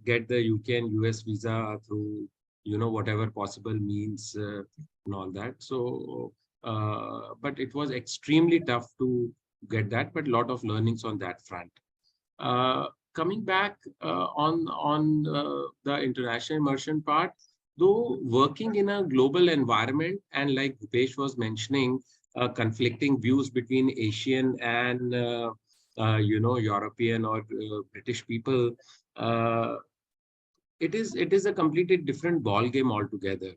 Speaker 4: get the UK and US visa through whatever possible means and all that. So but it was extremely tough to get that, but a lot of learnings on that front. Coming back on the international immersion part, though working in a global environment, and like Rupesh was mentioning, conflicting views between Asian and European or British people, it is a completely different ball game altogether.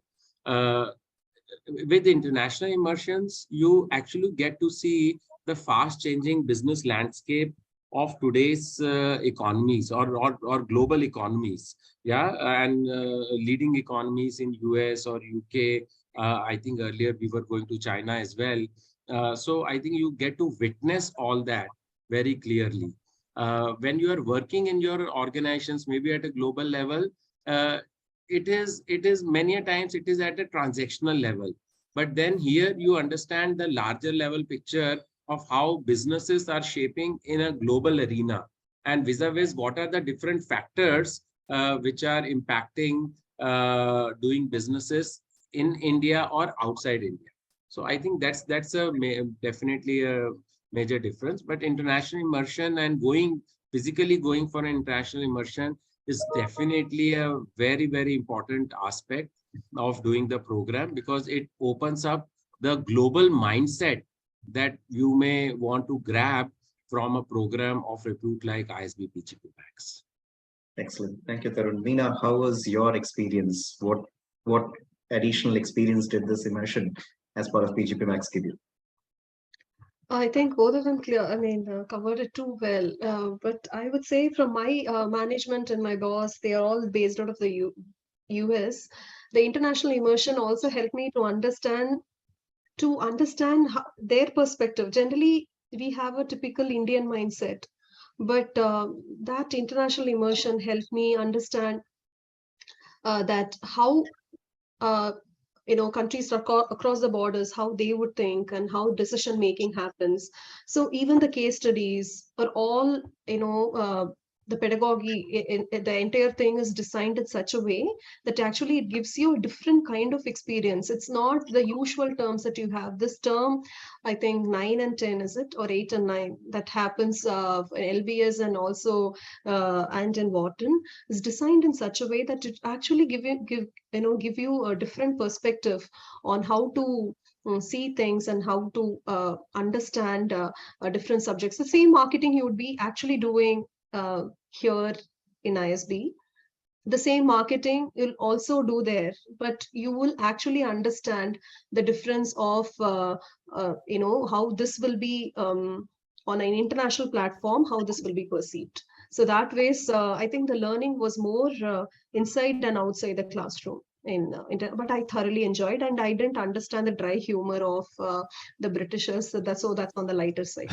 Speaker 4: With international immersions, you actually get to see the fast changing business landscape of today's economies or global economies. Yeah, and leading economies in US or UK. I think earlier we were going to China as well. So I think you get to witness all that very clearly. When you are working in your organizations, maybe at a global level, it is many a times it is at a transactional level. But then here you understand the larger level picture of how businesses are shaping in a global arena, and vis-a-vis what are the different factors which are impacting doing businesses in India or outside India. So I think that's definitely a major difference. But international immersion and physically going for an international immersion is definitely a very, very important aspect of doing the program, because it opens up the global mindset that you may want to grab from a program of repute like ISB PGPMAX.
Speaker 1: Excellent. Thank you, Tarun. Meena, how was your experience? What additional experience did this immersion as part of PGPMAX give you?
Speaker 3: I think both of them covered it too well. But I would say from my management and my boss, they are all based out of the US. The international immersion also helped me to understand their perspective. Generally, we have a typical Indian mindset, but that international immersion helped me understand that how uh, countries across the borders, how they would think and how decision making happens. So even the case studies are all, the pedagogy the entire thing is designed in such a way that actually it gives you a different kind of experience. It's not the usual terms that you have. This term, I think 9 and 10, is it, or 8 and 9, that happens LBS and also and in Wharton, is designed in such a way that it actually give you a different perspective on how to see things and how to understand different subjects. The same marketing you would be actually doing here in ISB. The same marketing you'll also do there, but you will actually understand the difference of how this will be on an international platform, how this will be perceived. So that ways, I think the learning was more inside and outside the classroom. But I thoroughly enjoyed, and I didn't understand the dry humor of the Britishers. So that's on the lighter side.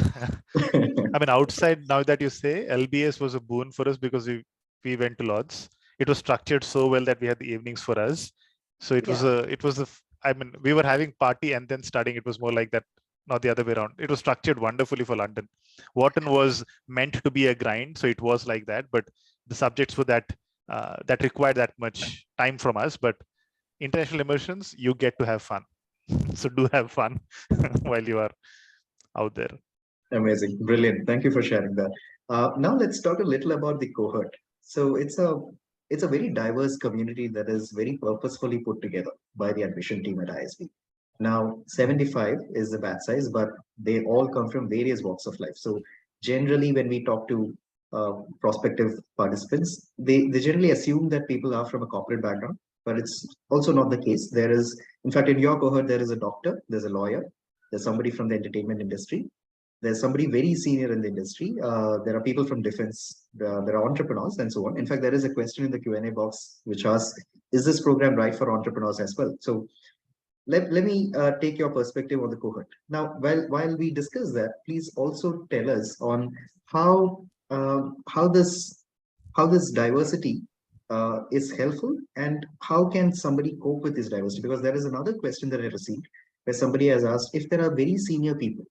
Speaker 2: I mean, outside, now that you say, LBS was a boon for us because we went to Lords. It was structured so well that we had the evenings for us. So it was I mean, we were having party and then studying. It was more like that, not the other way around. It was structured wonderfully for London. Wharton was meant to be a grind, so it was like that. But the subjects were that required that much time from us. But international immersions, you get to have fun. So do have fun while you are out there.
Speaker 1: Amazing. Brilliant. Thank you for sharing that. Now let's talk a little about the cohort. So it's a very diverse community that is very purposefully put together by the admission team at ISB. Now, 75 is the batch size, but they all come from various walks of life. So generally, when we talk to prospective participants, they generally assume that people are from a corporate background, but it's also not the case. There is, in fact, in your cohort, there is a doctor, there's a lawyer, there's somebody from the entertainment industry, there's somebody very senior in the industry. There are people from defense. There are entrepreneurs and so on. In fact, there is a question in the Q&A box which asks, is this program right for entrepreneurs as well? So let me take your perspective on the cohort. Now, while we discuss that, please also tell us on how this diversity is helpful, and how can somebody cope with this diversity? Because there is another question that I received where somebody has asked, if there are very senior people,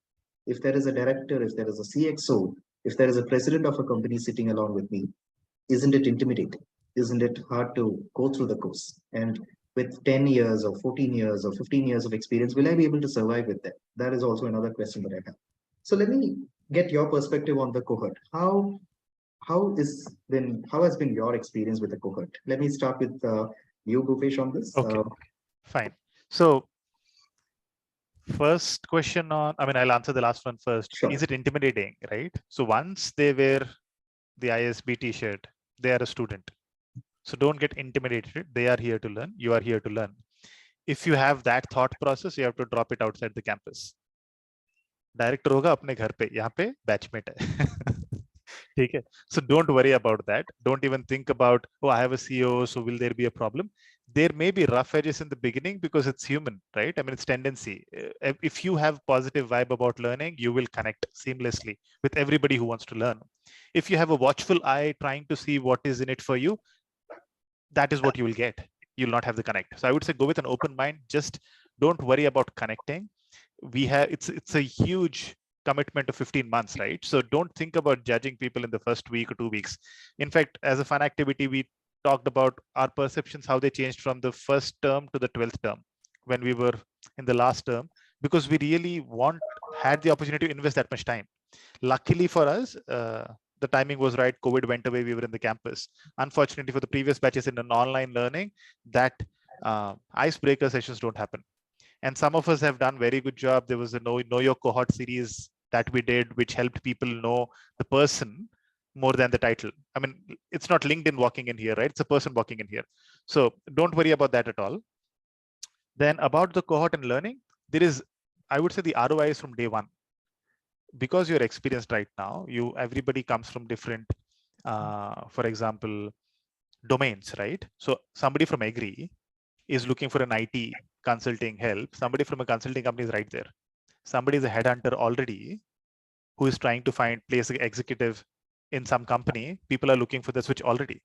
Speaker 1: if there is a director, if there is a CXO, if there is a president of a company sitting along with me, isn't it intimidating? Isn't it hard to go through the course? And with 10 years or 14 years or 15 years of experience, will I be able to survive with that? That is also another question that I have. So let me get your perspective on the cohort. How has been your experience with the cohort? Let me start with you, Bhupesh, on this.
Speaker 2: Okay, fine. So first question on, I mean, I'll answer the last one first.
Speaker 1: Sure.
Speaker 2: Is it intimidating, right? So once they wear the ISB t-shirt, they are a student. So don't get intimidated. They are here to learn. You are here to learn. If you have that thought process, you have to drop it outside the campus. Director होगा अपने घर पे, यहाँ पे batchmate है. ठीक है? So don't worry about that. Don't even think about, oh, I have a CEO, so will there be a problem? There may be rough edges in the beginning because it's human, right? I mean, it's tendency. If you have positive vibe about learning, you will connect seamlessly with everybody who wants to learn. If you have a watchful eye trying to see what is in it for you, that is what you will get. You'll not have the connect. So I would say go with an open mind. Just don't worry about connecting. It's a huge commitment of 15 months, right? So don't think about judging people in the first week or 2 weeks. In fact, as a fun activity, we talked about our perceptions, how they changed from the first term to the 12th term when we were in the last term, because we really had the opportunity to invest that much time. Luckily for us, the timing was right. COVID went away. We were in the campus. Unfortunately, for the previous batches in an online learning, that icebreaker sessions don't happen. And some of us have done very good job. There was a know your cohort series that we did, which helped people know the person more than the title. I mean, it's not LinkedIn walking in here, right? It's a person walking in here. So don't worry about that at all. Then about the cohort and learning, there is, I would say the ROI is from day one. Because you're experienced right now, everybody comes from different, for example, domains, right? So somebody from Agri is looking for an IT consulting help. Somebody from a consulting company is right there. Somebody is a headhunter already who is trying to place an executive in some company. People are looking for the switch already.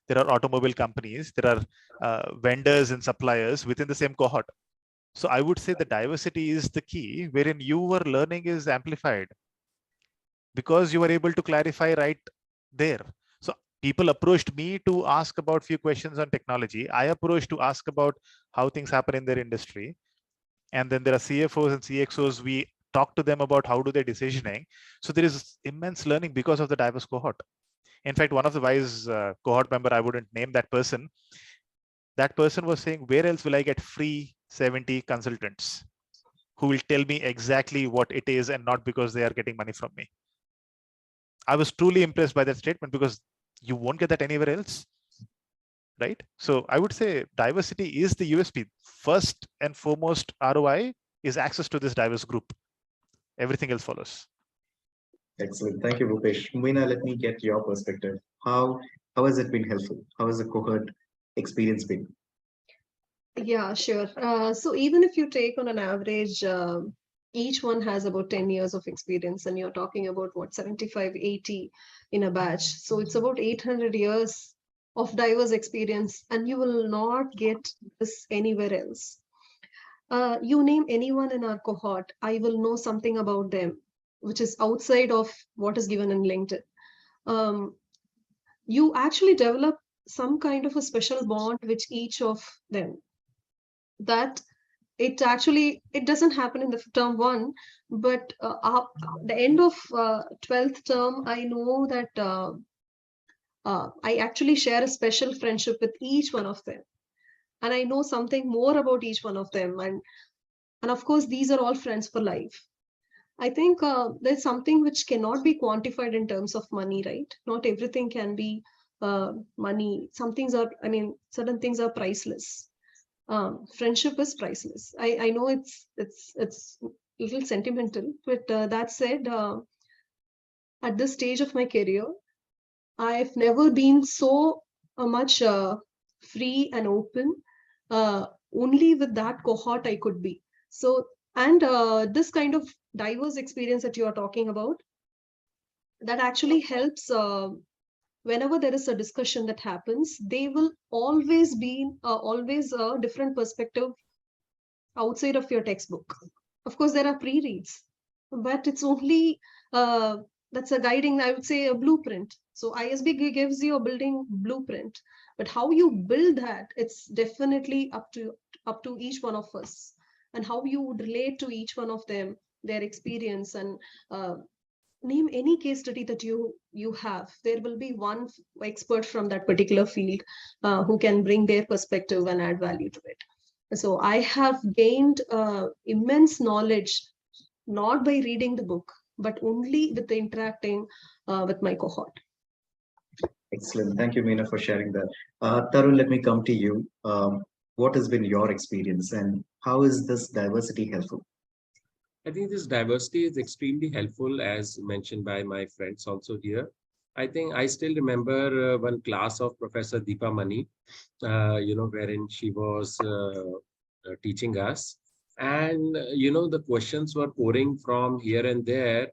Speaker 2: There are automobile companies, there are vendors and suppliers within the same cohort. So I would say the diversity is the key, wherein your learning is amplified because you were able to clarify right there. So people approached me to ask about few questions on technology. I approached to ask about how things happen in their industry. And then there are CFOs and CXOs. We talk to them about how do they decisioning. So there is immense learning because of the diverse cohort. In fact, one of the wise cohort member, I wouldn't name that person. That person was saying, where else will I get free 70 consultants who will tell me exactly what it is and not because they are getting money from me? I was truly impressed by that statement because you won't get that anywhere else, right? So I would say diversity is the USP. First and foremost ROI is access to this diverse group. Everything else follows.
Speaker 1: Excellent. Thank you, Rupesh. Meena, let me get your perspective. How has it been helpful? How has the cohort experience been?
Speaker 3: Yeah, sure. So even if you take on an average, each one has about 10 years of experience, and you're talking about what, 75, 80 in a batch. So it's about 800 years of diverse experience, and you will not get this anywhere else. You name anyone in our cohort, I will know something about them, which is outside of what is given in LinkedIn. You actually develop some kind of a special bond with each of them. That it doesn't happen in the term one, but the end of 12th term, I know that I actually share a special friendship with each one of them, and I know something more about each one of them, and of course these are all friends for life. I think there's something which cannot be quantified in terms of money, right? Not everything can be money. Some things are, I mean, certain things are priceless. Friendship is priceless. I know it's a little sentimental, but that said, at this stage of my career, I've never been so much free and open. Only with that cohort I could be. So, and this kind of diverse experience that you are talking about, that actually helps. Whenever there is a discussion that happens, they will always be always a different perspective outside of your textbook. Of course, there are pre-reads, but it's only that's a guiding, I would say, a blueprint. So ISB gives you a building blueprint, but how you build that, it's definitely up to each one of us, and how you would relate to each one of them, their experience, and name any case study that you have. There will be one expert from that particular field who can bring their perspective and add value to it. So I have gained immense knowledge, not by reading the book, but only with the interacting with my cohort.
Speaker 1: Excellent. Thank you, Meena, for sharing that. Tarun, let me come to you. What has been your experience, and how is this diversity helpful?
Speaker 4: I think this diversity is extremely helpful, as mentioned by my friends also here. I think I still remember one class of Professor Deepa Mani, wherein she was teaching us. And, the questions were pouring from here and there.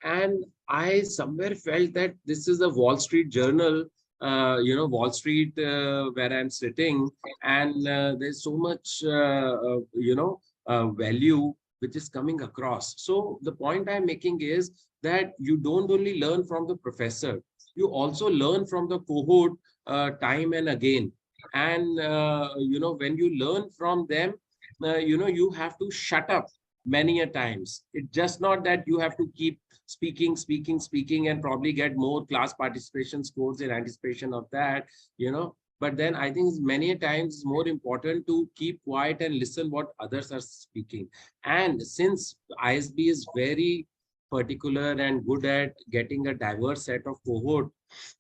Speaker 4: And I somewhere felt that this is a Wall Street Journal, Wall Street, where I'm sitting. And there's so much, value which is coming across. So the point I'm making is that you don't only learn from the professor, you also learn from the cohort time and again. And, when you learn from them, you have to shut up many a times. It's just not that you have to keep speaking, and probably get more class participation scores in anticipation of that, But then I think many times it's more important to keep quiet and listen what others are speaking. And since ISB is very particular and good at getting a diverse set of cohort,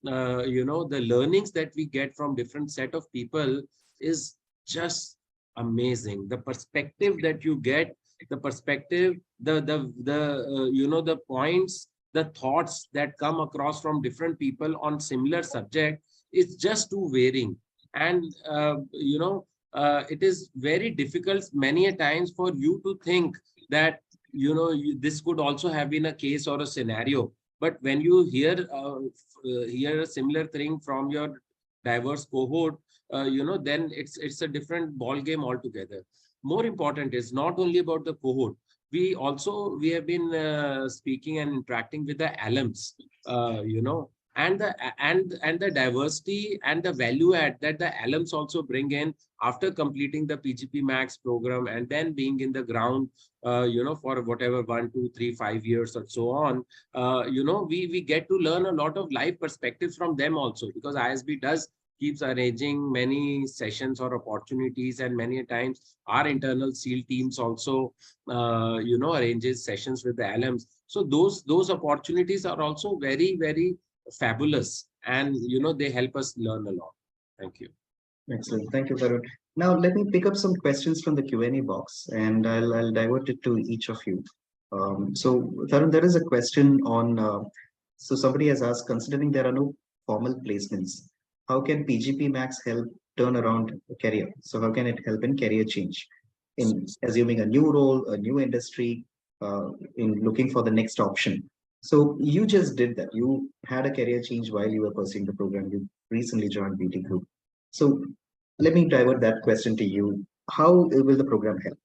Speaker 4: the learnings that we get from different set of people is just amazing. The perspective that you get, the perspective, the points, the thoughts that come across from different people on similar subject is just too varying. And it is very difficult many a times for you to think that this could also have been a case or a scenario. But when you hear a similar thing from your diverse cohort, then it's a different ball game altogether. More important is not only about the cohort. We have been speaking and interacting with the alums, and the diversity and the value add that the alums also bring in after completing the PGPMAX program and then being in the ground, for whatever 1, 2, 3, 5 years or so on. We get to learn a lot of life perspectives from them also, because ISB keeps arranging many sessions or opportunities, and many times our internal SEAL teams also arranges sessions with the alums. So those opportunities are also very, very fabulous, and they help us learn a lot. Thank you.
Speaker 1: Excellent. Thank you, Tarun. Now, let me pick up some questions from the Q&A box, and I'll divert it to each of you. So, Tarun, there is a question on, so somebody has asked, considering there are no formal placements, how can PGPMAX help turn around a career? So how can it help in career change, in assuming a new role, a new industry, in looking for the next option? So you just did that. You had a career change while you were pursuing the program. You recently joined BT Group. So let me divert that question to you. How will the program help?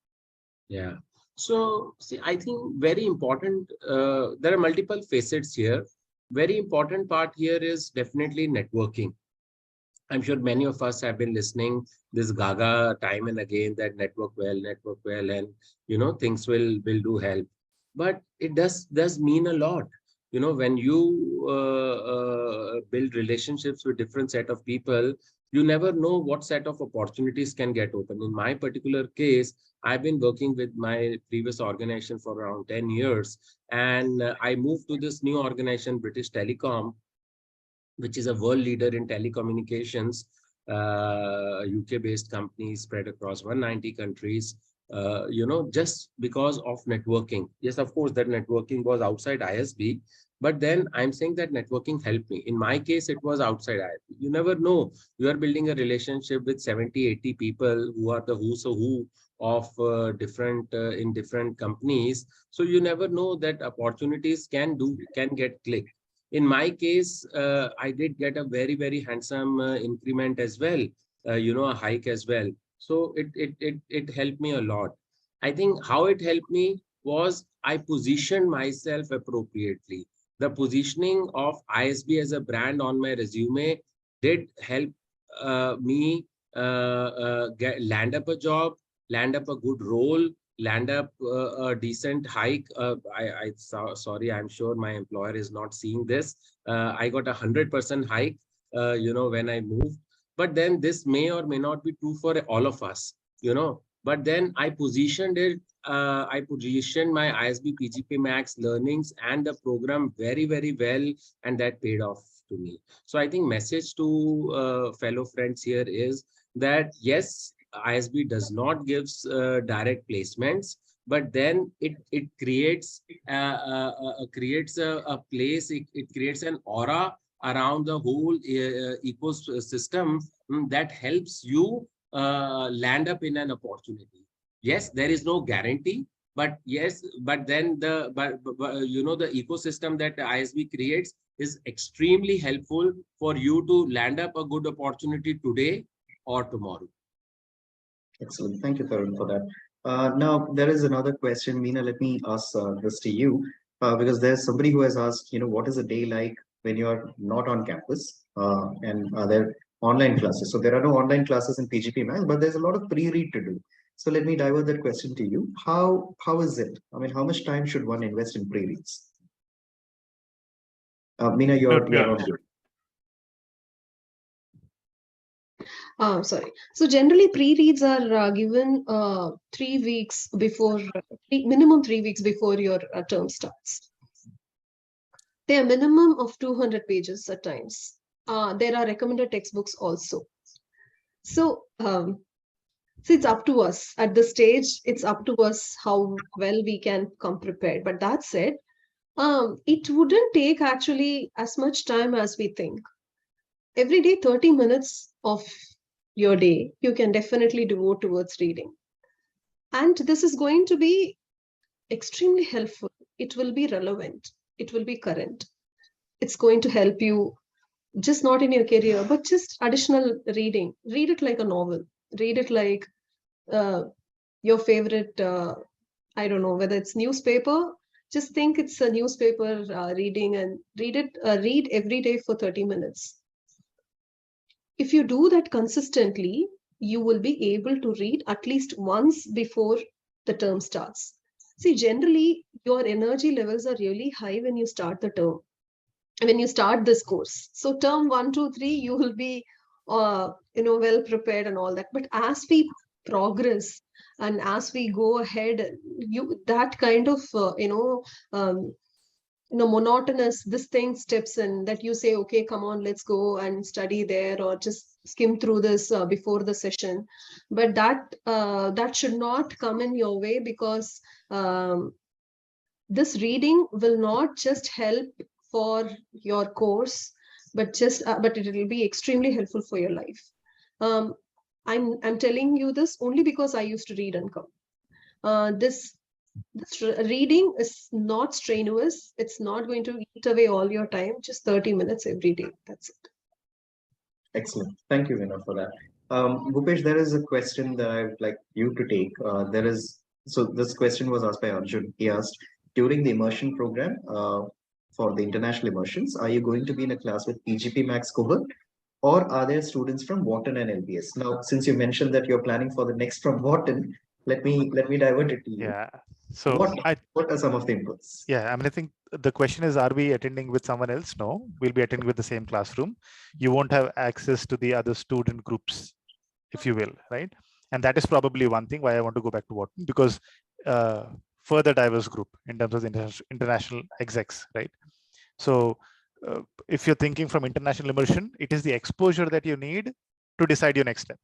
Speaker 4: Yeah. So, see, I think very important, there are multiple facets here. Very important part here is definitely networking. I'm sure many of us have been listening this gaga time and again that network well, and things will do help. But it does mean a lot. When you build relationships with different set of people, you never know what set of opportunities can get open. In my particular case, I've been working with my previous organization for around 10 years, and I moved to this new organization, British Telecom, which is a world leader in telecommunications, UK-based company spread across 190 countries, just because of networking. Yes, of course, that networking was outside ISB, but then I'm saying that networking helped me. In my case, it was outside ISB. You never know. You are building a relationship with 70, 80 people who are the who's who of in different companies. So you never know that opportunities can get clicked. In my case, I did get a very, very handsome increment as well, a hike as well. So it helped me a lot. I think how it helped me was I positioned myself appropriately. The positioning of ISB as a brand on my resume did help me land up a job, land up a good role, land up a decent hike. Sorry, I'm sure my employer is not seeing this. I got 100% hike, when I moved. But then this may or may not be true for all of us, But then I positioned it. I positioned my ISB PGPMAX learnings and the program very, very well, and that paid off to me. So I think message to fellow friends here is that yes, ISB does not give direct placements, but then it creates a place. It creates an aura around the whole ecosystem that helps you land up in an opportunity. Yes, there is no guarantee, but then the ecosystem that ISB creates is extremely helpful for you to land up a good opportunity today or tomorrow.
Speaker 1: Excellent. Thank you, Tarun, for that. Now, there is another question. Meena, let me ask this to you, because there's somebody who has asked, what is a day like when you're not on campus, and are there online classes? So there are no online classes in PGPMAX, but there's a lot of pre-read to do. So let me divert that question to you. How is it? I mean, how much time should one invest in pre-reads? Meena, you're on mute.
Speaker 3: Sorry. So generally pre-reads are given 3 weeks before, minimum 3 weeks before your term starts. They are minimum of 200 pages at times. There are recommended textbooks also. So, so it's up to us at this stage. It's up to us how well we can come prepared. But that said, it wouldn't take actually as much time as we think. Every day, 30 minutes of your day, you can definitely devote towards reading. And this is going to be extremely helpful. It will be relevant. It will be current. It's going to help you just not in your career, but just additional reading. Read it like a novel. Read it like your favorite, I don't know, whether it's newspaper. Just think it's a newspaper reading and read every day for 30 minutes. If you do that consistently, you will be able to read at least once before the term starts. See, generally, your energy levels are really high when you start the term, when you start this course. So term 1, 2, 3, you will be, well prepared and all that. But as we progress and as we go ahead, that kind of, monotonous this thing steps in, that you say, okay, come on, let's go and study there, or just skim through this before the session. But that should not come in your way, because this reading will not just help for your course, but it will be extremely helpful for your life. I'm telling you this only because I used to read and come. This reading is not strenuous. It's not going to eat away all your time. Just 30 minutes every day. That's it.
Speaker 1: Excellent. Thank you, Veena, for that. Bhupesh, there is a question that I'd like you to take. So this question was asked by Arjun. He asked, during the immersion program for the international immersions, are you going to be in a class with PGPMAX cohort, or are there students from Wharton and LBS? Now, since you mentioned that you're planning for the next from Wharton, let me divert it to you.
Speaker 2: Yeah. So
Speaker 1: what are some of the inputs?
Speaker 2: Yeah, I mean, I think the question is, are we attending with someone else? No, we'll be attending with the same classroom. You won't have access to the other student groups, if you will, right? And that is probably one thing why I want to go back to Wharton, because further diverse group in terms of international execs, right? So if you're thinking from international immersion, it is the exposure that you need to decide your next step.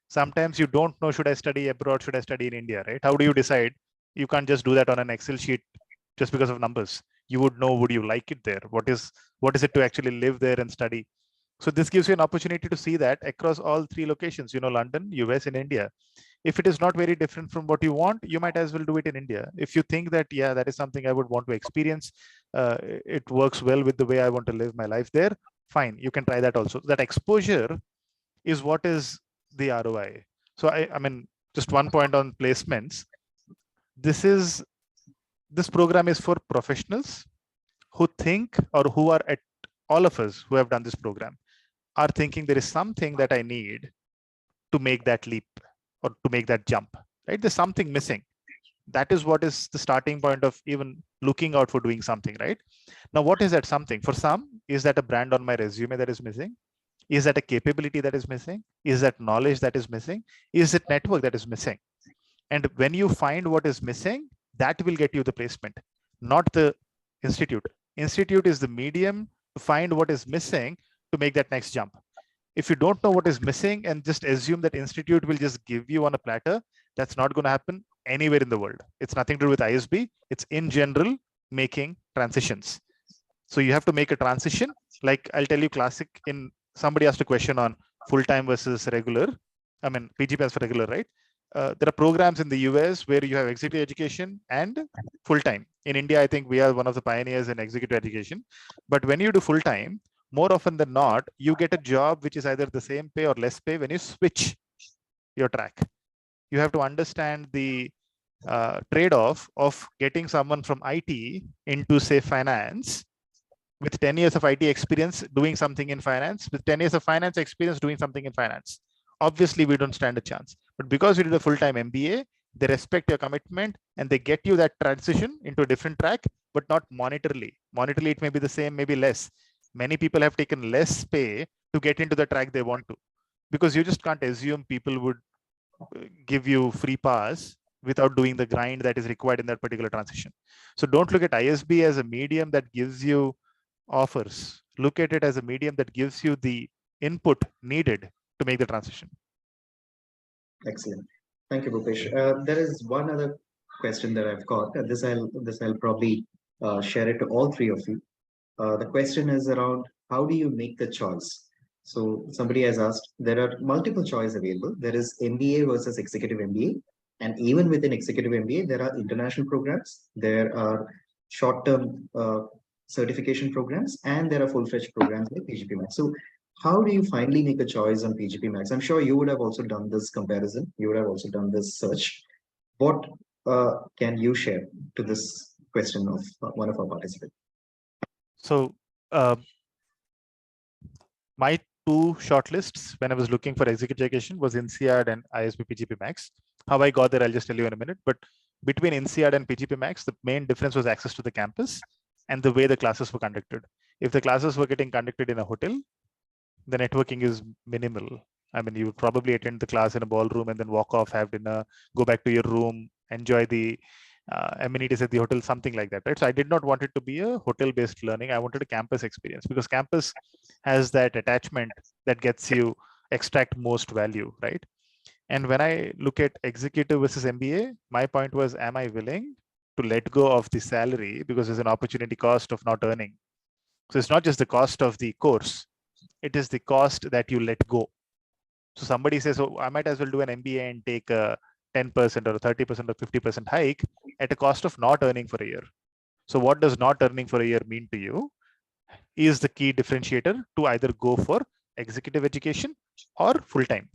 Speaker 2: Sometimes you don't know, should I study abroad, should I study in India, right? How do you decide? You can't just do that on an Excel sheet just because of numbers. You would know, would you like it there? What is it to actually live there and study? So this gives you an opportunity to see that across all three locations, London, US, and India. If it is not very different from what you want, you might as well do it in India. If you think that, yeah, that is something I would want to experience, it works well with the way I want to live my life there, fine, you can try that also. That exposure is what is the ROI. So I mean, just one point on placements. This program is for professionals who think, or who are at, all of us who have done this program are thinking there is something that I need to make that leap or to make that jump, right? There's something missing. That is what is the starting point of even looking out for doing something, right? Now, what is that something? For some, is that a brand on my resume that is missing? Is that a capability that is missing? Is that knowledge that is missing? Is it network that is missing? And when you find what is missing, that will get you the placement, not the institute. Institute is the medium to find what is missing to make that next jump. If you don't know what is missing and just assume that institute will just give you on a platter, that's not going to happen anywhere in the world. It's nothing to do with ISB. It's in general making transitions. So you have to make a transition. Like I'll tell you, classic, in somebody asked a question on full-time versus regular. I mean, PGPMAX for regular, right? There are programs in the US where you have executive education and full-time. In India, I think we are one of the pioneers in executive education. But when you do full-time, more often than not, you get a job which is either the same pay or less pay when you switch your track. You have to understand the trade-off of getting someone from IT into, say, finance, with 10 years of IT experience doing something in finance, with 10 years of finance experience doing something in finance. Obviously, we don't stand a chance. But because you did a full-time MBA, they respect your commitment and they get you that transition into a different track, but not monetarily. Monetarily, it may be the same, maybe less. Many people have taken less pay to get into the track they want to, because you just can't assume people would give you free pass without doing the grind that is required in that particular transition. So don't look at ISB as a medium that gives you offers. Look at it as a medium that gives you the input needed to make the transition.
Speaker 1: Excellent. Thank you, Bhupesh. There is one other question that I've got, and this I'll probably share it to all three of you. The question is around how do you make the choice? So somebody has asked, there are multiple choices available. There is MBA versus Executive MBA. And even within Executive MBA, there are international programs, there are short-term certification programs, and there are full-fledged programs like PGPMAX. So how do you finally make a choice on PGPMAX? I'm sure you would have also done this comparison. You would have also done this search. What can you share to this question of one of our participants?
Speaker 2: So my two shortlists when I was looking for executive education was INSEAD and ISB PGPMAX. How I got there, I'll just tell you in a minute. But between INSEAD and PGPMAX, the main difference was access to the campus and the way the classes were conducted. If the classes were getting conducted in a hotel, the networking is minimal. I mean, you would probably attend the class in a ballroom and then walk off, have dinner, go back to your room, enjoy the amenities at the hotel, something like that, right? So I did not want it to be a hotel-based learning. I wanted a campus experience because campus has that attachment that gets you extract most value, right? And when I look at executive versus MBA, my point was, am I willing to let go of the salary because there's an opportunity cost of not earning? So it's not just the cost of the course, it is the cost that you let go. So somebody says, oh, I might as well do an MBA and take a 10% or 30% or 50% hike at a cost of not earning for a year. So what does not earning for a year mean to you is the key differentiator to either go for executive education or full-time.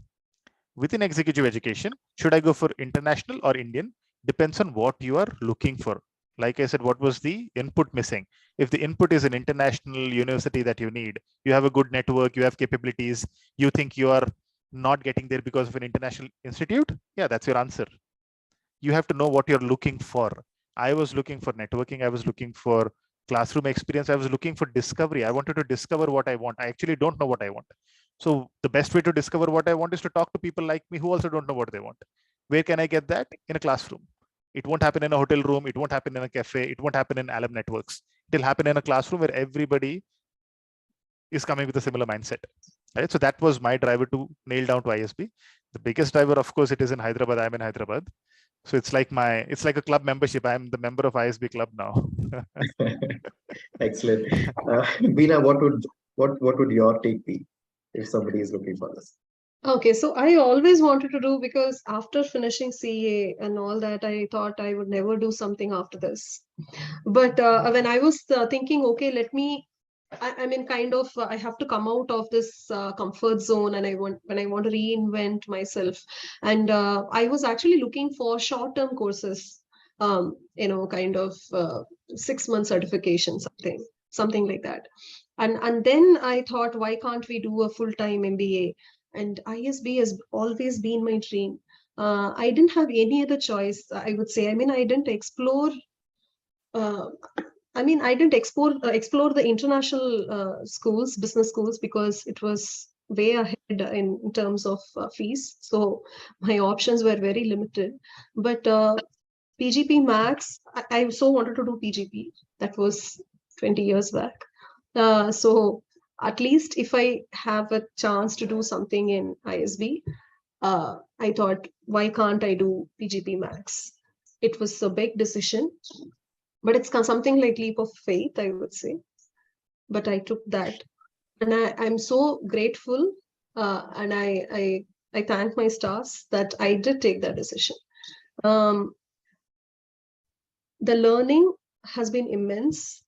Speaker 2: Within executive education, should I go for international or Indian? Depends on what you are looking for. Like I said, what was the input missing? If the input is an international university that you need, you have a good network, you have capabilities, you think you are not getting there because of an international institute, yeah, that's your answer. You have to know what you're looking for. I was looking for networking. I was looking for classroom experience. I was looking for discovery. I wanted to discover what I want. I actually don't know what I want. So the best way to discover what I want is to talk to people like me who also don't know what they want. Where can I get that? In a classroom. It won't happen in a hotel room. It won't happen in a cafe. It won't happen in alum networks. It'll happen in a classroom where everybody is coming with a similar mindset. Right? So that was my driver to nail down to ISB. The biggest driver, of course, it is in Hyderabad. I'm in Hyderabad. So it's like a club membership. I'm the member of ISB club now.
Speaker 1: Excellent. Veena, what would your take be if somebody is looking for this?
Speaker 3: Okay, so I always wanted to do, because after finishing CA and all that, I thought I would never do something after this. But when I was thinking, okay, I mean, kind of, I have to come out of this comfort zone, and I want to reinvent myself. And I was actually looking for short-term courses, kind of 6-month certification, something like that. And then I thought, why can't we do a full-time MBA? And ISB has always been my dream. I didn't have any other choice, I would say. I mean, I didn't explore. I didn't explore the international schools, business schools, because it was way ahead in terms of fees. So my options were very limited. But PGPMAX, I so wanted to do PGP. That was 20 years back. So at least if I have a chance to do something in ISB, I thought, why can't I do PGPMAX? It was a big decision, but it's something like leap of faith, I would say. But I took that, and I'm so grateful, and I thank my stars that I did take that decision. The learning has been immense,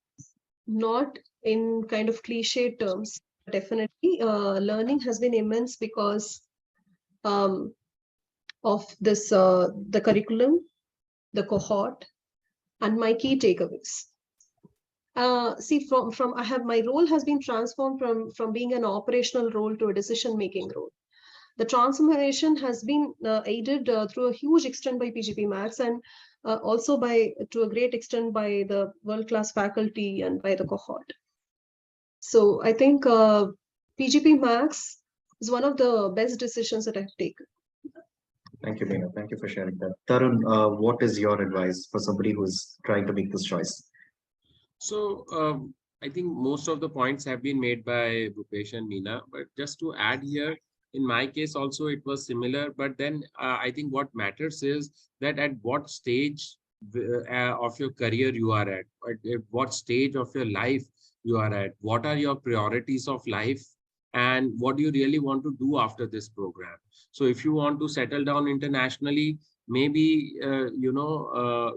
Speaker 3: not in kind of cliche terms. Definitely, learning has been immense because of this, the curriculum, the cohort, and my key takeaways. See, from my role has been transformed from being an operational role to a decision-making role. The transformation has been aided through a huge extent by PGPMAX, and also to a great extent by the world-class faculty and by the cohort. So I think PGPMAX is one of the best decisions that I've taken.
Speaker 1: Thank you, Meena. Thank you for sharing that. Tarun, what is your advice for somebody who's trying to make this choice?
Speaker 4: So I think most of the points have been made by Bhupesh and Meena, but just to add here, in my case also it was similar. But then I think what matters is that at what stage of your career you are at what stage of your life you are at, what are your priorities of life, and what do you really want to do after this program. So if you want to settle down internationally, maybe you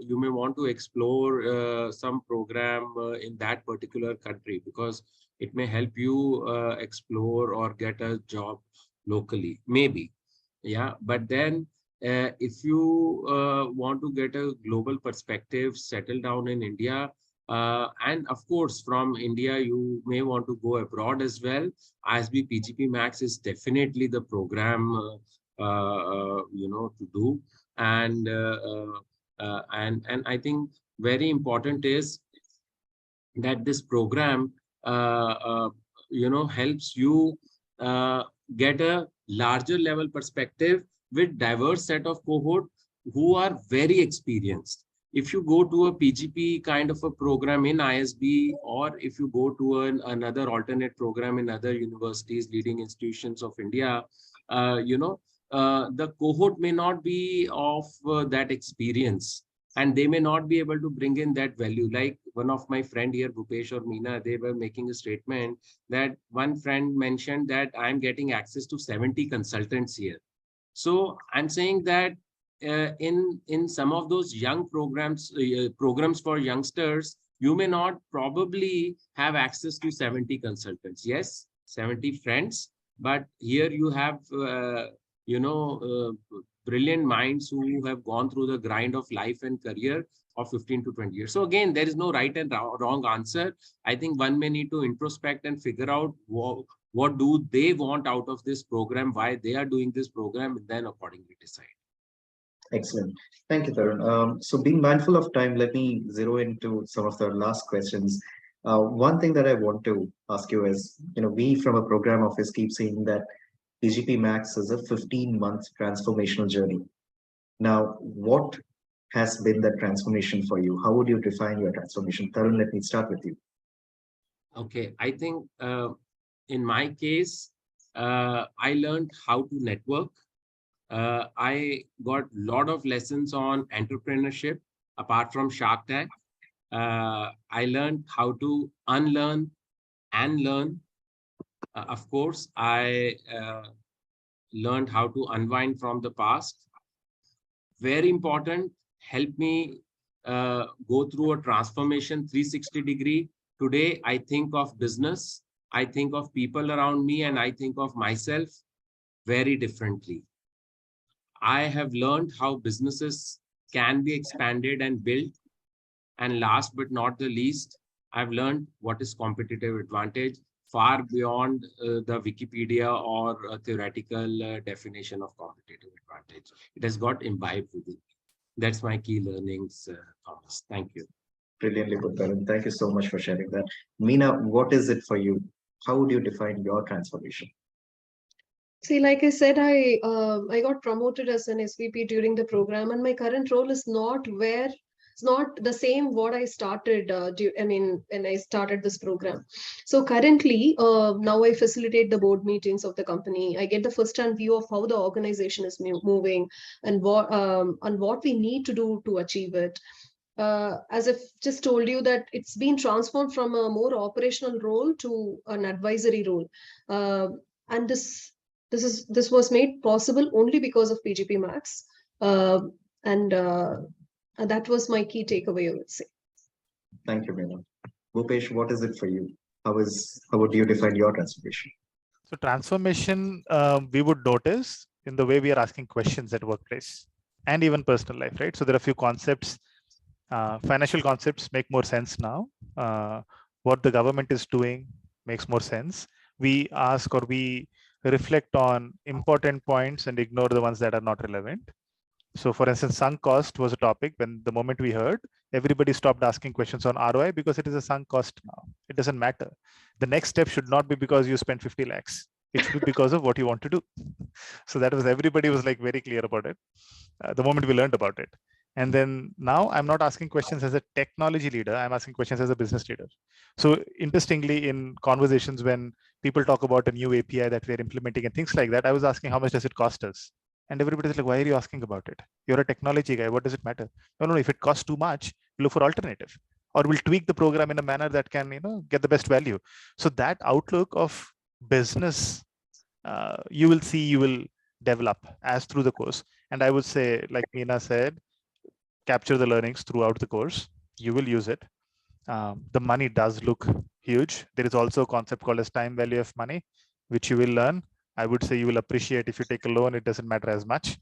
Speaker 4: may want to explore some program in that particular country, because it may help you explore or get a job locally, maybe. Yeah, but then if you want to get a global perspective, settle down in India, and of course from India you may want to go abroad as well. ISB PGPMAX is definitely the program to do. And I think very important is that this program helps you get a larger level perspective with diverse set of cohort who are very experienced. If you go to a PGP kind of a program in ISB, or if you go to another alternate program in other universities, leading institutions of India, the cohort may not be of that experience, and they may not be able to bring in that value. Like one of my friend here, Bhupesh or Meena, they were making a statement that one friend mentioned that I'm getting access to 70 consultants here. So I'm saying that in some of those young programs for youngsters, you may not probably have access to 70 consultants. Yes, 70 friends, but here you have brilliant minds who have gone through the grind of life and career of 15 to 20 years. So again, there is no right and wrong answer. I think one may need to introspect and figure out what do they want out of this program, why they are doing this program, and then accordingly decide.
Speaker 1: Excellent. Thank you, Tarun. So being mindful of time, let me zero into some of the last questions. One thing that I want to ask you is, we from a program office keep saying that PGP Max is a 15-month transformational journey. Now, what has been that transformation for you? How would you define your transformation? Tarun, let me start with you.
Speaker 4: Okay, I think in my case, I learned how to network. I got a lot of lessons on entrepreneurship apart from Shark Tank. I learned how to unlearn and learn. Of course, I learned how to unwind from the past. Very important, help me go through a transformation 360 degree. Today, I think of business, I think of people around me, and I think of myself very differently. I have learned how businesses can be expanded and built. And last but not the least, I've learned what is competitive advantage far beyond the Wikipedia or a theoretical definition of competitive advantage. It has got imbibed within me. That's my key learnings, Thomas. Thank you.
Speaker 1: Brilliantly put, Tarun. Thank you so much for sharing that. Meena, what is it for you? How would you define your transformation?
Speaker 3: See, like I said, I got promoted as an SVP during the program, and my current role is not it's not the same what I started. When I started this program. So currently, now I facilitate the board meetings of the company. I get the first-hand view of how the organization is moving and what we need to do to achieve it. As I've just told you, that it's been transformed from a more operational role to an advisory role, and this was made possible only because of PGP Max, and that was my key takeaway, I would say.
Speaker 1: Thank you, Meena. Bhupesh, what is it for you? How would you define your transformation?
Speaker 2: So transformation, we would notice in the way we are asking questions at workplace and even personal life, right? So there are a few concepts, financial concepts make more sense now. What the government is doing makes more sense. We ask or we reflect on important points and ignore the ones that are not relevant. So for instance, sunk cost was a topic. When the moment we heard, everybody stopped asking questions on ROI because it is a sunk cost now. It doesn't matter. The next step should not be because you spent 50 lakhs. It should be because of what you want to do. So that was, everybody was like very clear about it the moment we learned about it. And then now I'm not asking questions as a technology leader, I'm asking questions as a business leader. So interestingly, in conversations when people talk about a new API that we're implementing and things like that, I was asking how much does it cost us? And everybody's like, why are you asking about it? You're a technology guy, what does it matter? No, if it costs too much, look for alternative, or we'll tweak the program in a manner that can, get the best value. So that outlook of business, you will see, you will develop as through the course. And I would say, like Meena said, capture the learnings throughout the course. You will use it. The money does look huge. There is also a concept called as time value of money, which you will learn. I would say you will appreciate if you take a loan, it doesn't matter as much,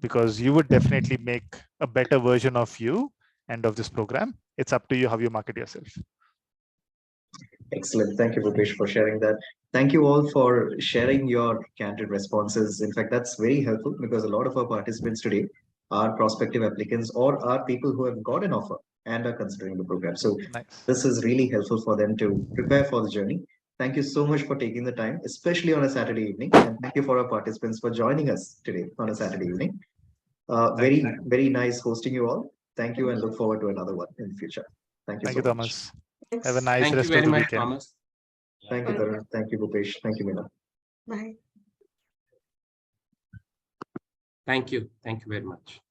Speaker 2: because you would definitely make a better version of you and of this program. It's up to you how you market yourself.
Speaker 1: Excellent. Thank you, Bhupesh, for sharing that. Thank you all for sharing your candid responses. In fact, that's very helpful because a lot of our participants today are prospective applicants or are people who have got an offer and are considering the program. So
Speaker 2: Nice.
Speaker 1: this is really helpful for them to prepare for the journey. Thank you so much for taking the time, especially on a Saturday evening. And thank you for our participants for joining us today on a Saturday evening. Very nice hosting you all. Thank you and look forward to another one in the future. Thank you so much.
Speaker 2: Thomas.
Speaker 3: Thanks.
Speaker 2: Have a nice
Speaker 4: Thank you
Speaker 2: rest
Speaker 4: very
Speaker 2: of the
Speaker 4: much,
Speaker 2: weekend.
Speaker 4: Thomas.
Speaker 1: Thank you, Tarun. Thank you, Bhupesh. Thank you, Meena.
Speaker 3: Bye.
Speaker 4: Thank you. Thank you very much.